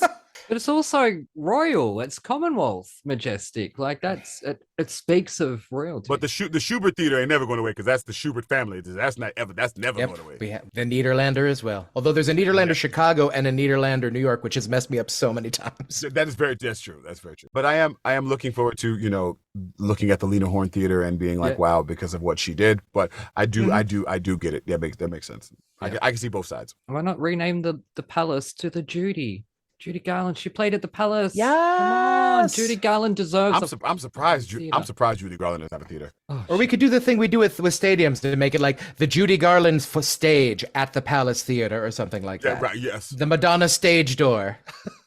But it's also royal. It's Commonwealth Majestic. Like it speaks of royalty. But the Schubert Theater ain't never going away because that's the Schubert family. That's never Yep, going away. we have the Nederlander as well. Although there's a Nederlander Chicago and a Nederlander New York, which has messed me up so many times. That's true. That's very true. But I am looking forward to, looking at the Lena Horne Theater and being like, wow, because of what she did. But I do get it. That makes sense. I can see both sides. Why not rename the palace to the Judy Garland? She played at the palace. Yes. Come on, Judy Garland deserves. I'm surprised. theater. I'm surprised Judy Garland doesn't have a theater. Oh, Or we could do the thing we do with stadiums to make it like the Judy Garland stage at the Palace Theater or something like Yeah, that. right. Yes. The Madonna stage door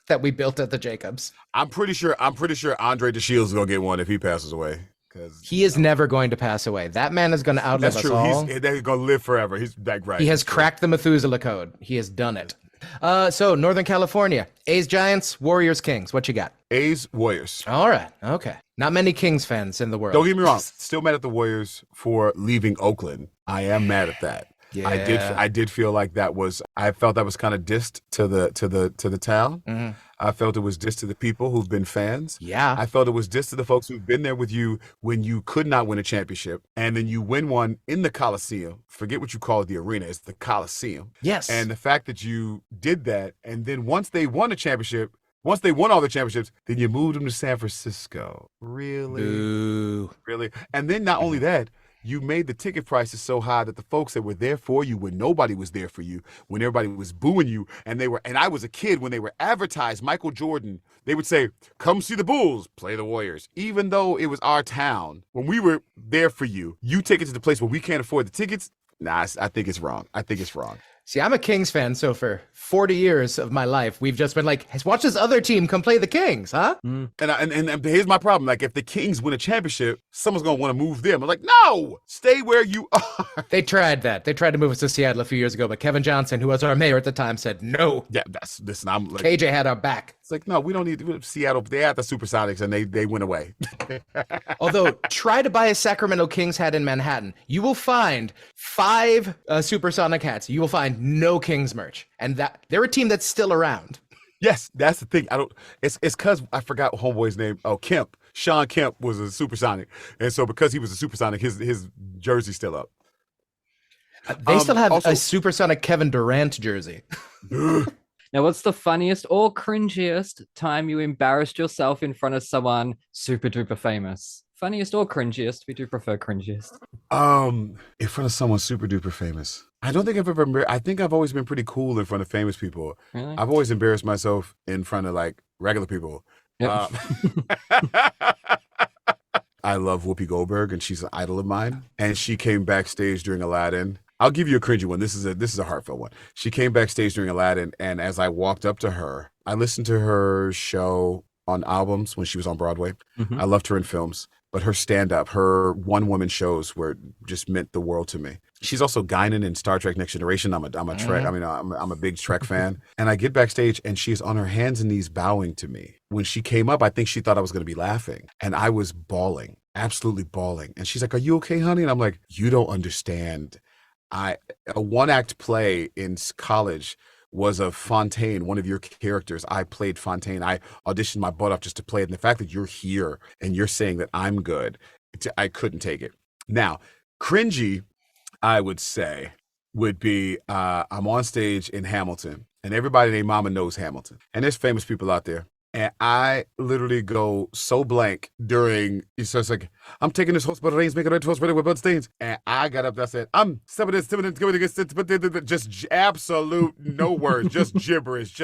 that we built at the Jacobs. I'm pretty sure Andre DeShields is gonna get one if he passes away. Because He is never going to pass away. That man is going to outlive that's us true. all. He's gonna live forever. He's like right. He has cracked the Methuselah code. He has done it. So Northern California, A's Giants, Warriors Kings. What you got? A's Warriors. All right. Okay. Not many Kings fans in the world. Don't get me wrong. Still mad at the Warriors for leaving Oakland. I am mad at that. Yeah. I did feel like I felt that was kind of dissed to the town. Mhm. I felt it was dissed to the people who've been fans. Yeah. I felt it was dissed to the folks who've been there with you when you could not win a championship, and then you win one in the Coliseum. Forget what you call it, the arena. It's the Coliseum. Yes. And the fact that you did that, and then once they won a championship, once they won all the championships, then you moved them to San Francisco. Really? Ooh. Really? And then not only that, you made the ticket prices so high that the folks that were there for you when nobody was there for you, when everybody was booing you, and I was a kid when they were advertised Michael Jordan, they would say, come see the Bulls, play the Warriors. Even though it was our town, when we were there for you, you take it to the place where we can't afford the tickets. Nah, I think it's wrong. See, I'm a Kings fan, so for 40 years of my life, we've just been like, watch this other team come play the Kings, huh? Mm. And here's my problem. Like, if the Kings win a championship, someone's going to want to move them. I'm like, no, stay where you are. They tried that. They tried to move us to Seattle a few years ago, but Kevin Johnson, who was our mayor at the time, said no. Yeah, listen, I'm like, KJ had our back. it's like, no, we don't need Seattle. They had the Supersonics and they went away. Although, try to buy a Sacramento Kings hat in Manhattan. You will find 5 Supersonic hats. You will find no Kings merch. And that they're a team that's still around. Yes, that's the thing. It's because I forgot homeboy's name. Oh, Kemp. Sean Kemp was a Supersonic. And so because he was a Supersonic, his jersey's still up. They still have also- a Supersonic Kevin Durant jersey. Now, what's the funniest or cringiest time you embarrassed yourself in front of someone super duper famous? Funniest or cringiest? We do prefer cringiest. In front of someone super duper famous. I don't think I've ever. I think I've always been pretty cool in front of famous people. Really? I've always embarrassed myself in front of like regular people. Yep. I love Whoopi Goldberg, and she's an idol of mine. And she came backstage during Aladdin. I'll give you a cringy one. This is a heartfelt one. She came backstage during Aladdin, and as I walked up to her, I listened to her show on albums when she was on Broadway. Mhm. I loved her in films, but her stand-up, her one-woman shows were just meant the world to me. She's also Guinan in Star Trek Next Generation. I'm a Trek. I mean, I'm a big Trek fan. And I get backstage, and she's on her hands and knees bowing to me. When she came up, I think she thought I was going to be laughing, and I was bawling, absolutely bawling. And she's like, "Are you okay, honey?" And I'm like, "You don't understand. A one-act play in college was of Fontaine, one of your characters. I played Fontaine. I auditioned my butt off just to play it. And the fact that you're here and you're saying that I'm good, I couldn't take it." Now, cringy, I would say, would be I'm on stage in Hamilton, and everybody named Mama knows Hamilton. And there's famous people out there. And I literally go so blank during, so it's like, "I'm taking this horse by the reins, making red horse ready with blood stains." And I got up there, I said, "I'm just absolute no words, just gibberish,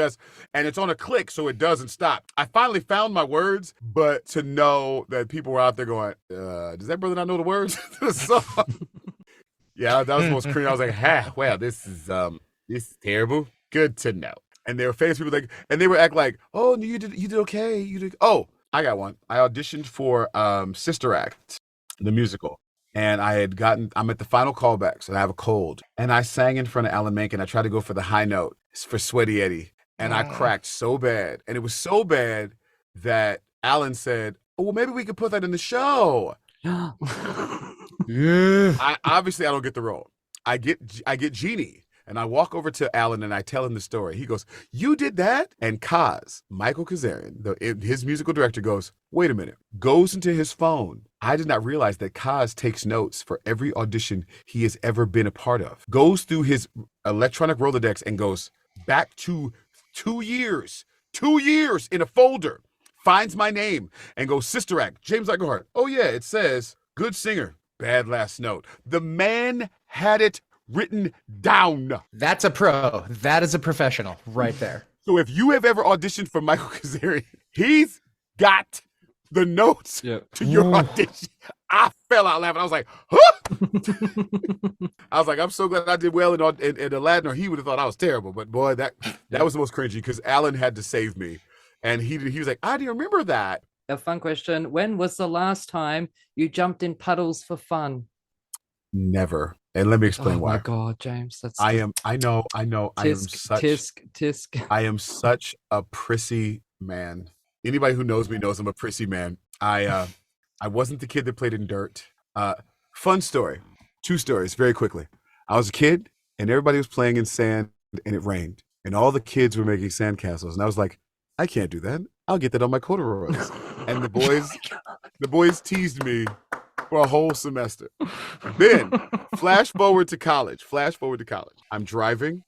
and it's on a click, so it doesn't stop." I finally found my words, but to know that people were out there going, does that brother not know the words to the song? Yeah, that was the most cringe. I was like, well, this is terrible. Good to know. And they were famous people and they would act like, "Oh, you did okay. You did." Oh, I got one. I auditioned for Sister Act, the musical. And I'm at the final callback, so I have a cold. And I sang in front of Alan Menken. I tried to go for the high note for Sweaty Eddie. And I cracked so bad. And it was so bad that Alan said, "Oh, well, maybe we could put that in the show." Yeah. I don't get the role. I get Genie. And I walk over to Alan and I tell him the story. He goes, "You did that?" And Michael Kazarian, his musical director, goes, "Wait a minute," goes into his phone. I did not realize that Kaz takes notes for every audition he has ever been a part of. Goes through his electronic Rolodex and goes back to 2 years in a folder, finds my name and goes, "Sister Act, James Iglehart. Oh yeah, it says good singer, bad last note." The man had it written down. That's a pro. That is a professional right there. So if you have ever auditioned for Michael Kazarian, he's got the notes to your audition. I fell out laughing. I was like, huh? I was like, I'm so glad I did well in Aladdin, or he would have thought I was terrible. But boy, that was the most cringy because Alan had to save me. And he was like, "I didn't remember that." A fun question. When was the last time you jumped in puddles for fun? Never. And let me explain why. Oh my God, James. I know. I am such a prissy man. Anybody who knows me knows I'm a prissy man. I wasn't the kid that played in dirt. Fun story. 2 stories very quickly. I was a kid and everybody was playing in sand and it rained. And all the kids were making sandcastles. And I was like, "I can't do that. I'll get that on my corduroys." And the boys teased me for a whole semester. Then flash forward to college. I'm driving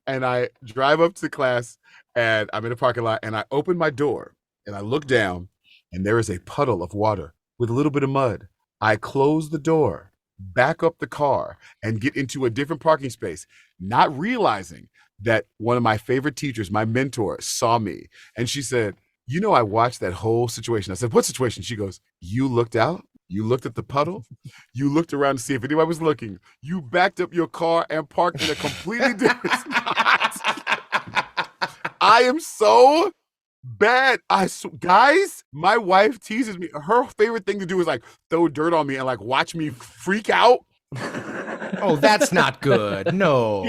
and I drive up to class and I'm in a parking lot and I open my door and I look down and there is a puddle of water with a little bit of mud. I close the door, back up the car and get into a different parking space, not realizing that one of my favorite teachers, my mentor, saw me. And she said, "You know, I watched that whole situation." I said, "What situation?" She goes, "You looked out You looked at the puddle. You looked around to see if anybody was looking. You backed up your car and parked in a completely different spot. I am so bad. Guys, my wife teases me. Her favorite thing to do is like throw dirt on me and like watch me freak out. Oh, that's not good. No.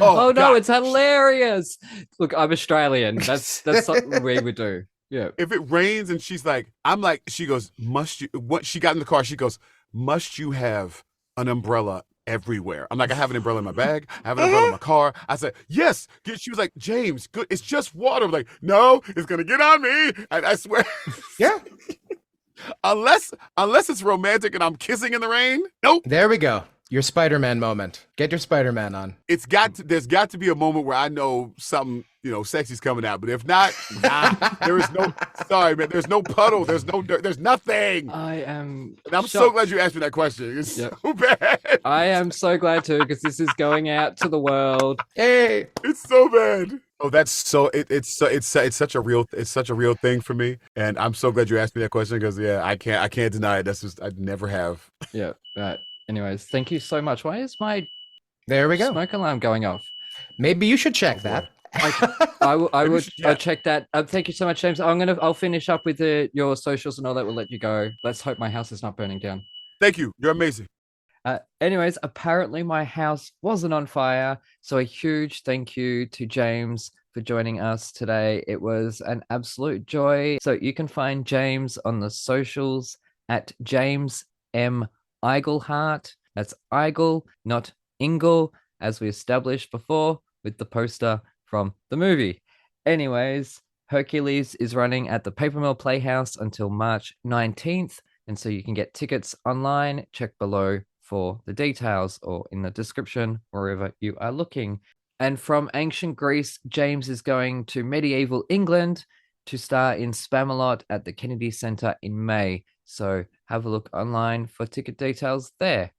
Oh no, God. it's hilarious. Look, I'm Australian. That's something we would do. Yeah. If it rains and she's like, I'm like, she goes, must you, what she got in the car, she goes, must you have an umbrella everywhere? I'm like, I have an umbrella in my bag. I have an umbrella in my car. I said, yes. She was like, James, good. It's just water. I'm like, no, it's going to get on me. I swear. Yeah. unless it's romantic and I'm kissing in the rain. Nope. There we go. Your Spider-Man moment. Get your Spider-Man on. There's got to be a moment where I know something, sexy's coming out. But if not, there is no, sorry, man, there's no puddle. There's no dirt. There's nothing. I am. And I'm so glad you asked me that question. It's so bad. I am so glad too, because this is going out to the world. Hey. It's so bad. Oh, that's so. It's such a real thing for me, and I'm so glad you asked me that question because I can't deny it. That's just I never have. Yeah. Right. Anyways, thank you so much. Why is my There we go. smoke alarm going off? Maybe you should check that. I would Yeah. check that. Thank you so much, James. I'll finish up with your socials and all that. We'll let you go. Let's hope my house is not burning down. Thank you. You're amazing. Anyways, apparently my house wasn't on fire. So a huge thank you to James for joining us today. It was an absolute joy. So you can find James on the socials at James M. Iglehart. That's Igle, not Ingle, as we established before with the poster from the movie. Anyways, Hercules is running at the Paper Mill Playhouse until March 19th. And so you can get tickets online. Check below for the details or in the description, wherever you are looking. And from ancient Greece, James is going to medieval England to star in Spamalot at the Kennedy Center in May. So have a look online for ticket details there.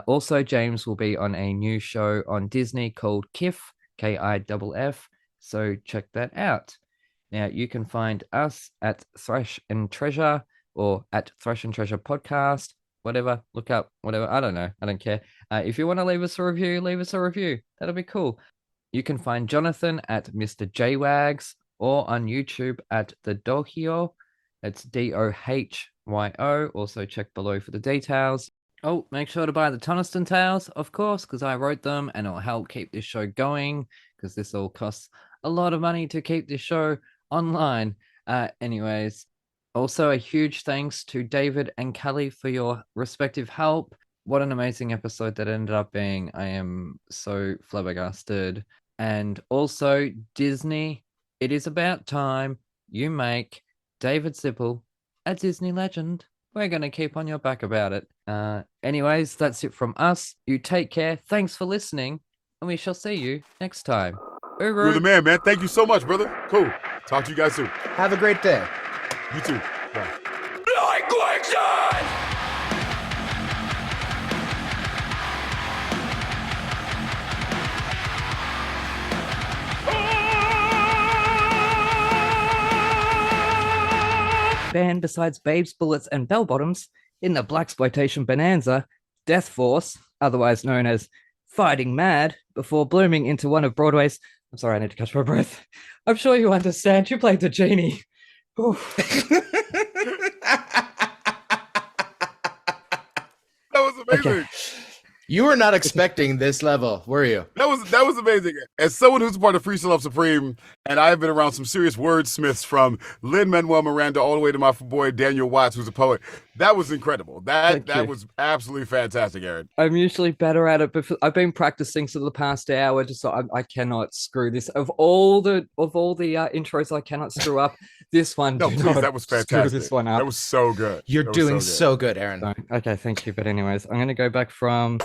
Also, James will be on a new show on Disney called KIFF, Kiff. So check that out. Now, you can find us at Thrash and Treasure or at Thrash and Treasure Podcast, whatever. Look up, whatever. I don't know. I don't care. If you want to leave us a review, leave us a review. That'll be cool. You can find Jonathan at Mr. JWags or on YouTube at The Dohyo. It's DOHYO. Also check below for the details. Oh, make sure to buy the Toniston tales, of course, because I wrote them and it'll help keep this show going because this all costs a lot of money to keep this show online. Anyways, also a huge thanks to David and Kelly for your respective help. What an amazing episode that ended up being. I am so flabbergasted. And also, Disney, it is about time you make David Zippel a Disney legend. We're going to keep on your back about it. Anyways, that's it from us. You take care. Thanks for listening. And we shall see you next time. You're the man, man. Thank you so much, brother. Cool. Talk to you guys soon. Have a great day. You too. Bye. Band besides Babes, Bullets, and Bell Bottoms in the Blaxploitation Bonanza, Death Force, otherwise known as Fighting Mad, before blooming into one of Broadway's. I'm sorry, I need to catch my breath. I'm sure you understand. You played the Genie. That was amazing. Okay. You were not expecting this level, were you? That was amazing. As someone who's a part of Freestyle Love Supreme, and I have been around some serious wordsmiths from Lin-Manuel Miranda all the way to my boy Daniel Watts, who's a poet. That was incredible. That was absolutely fantastic, Aaron. I'm usually better at it, but I've been practicing for the past hour. Just so I cannot screw this. Of all the intros, I cannot screw up this one. No, please, that was fantastic. Screw this one up. That was so good. You're doing so good, Aaron. Okay, thank you. But anyways, I'm gonna go back from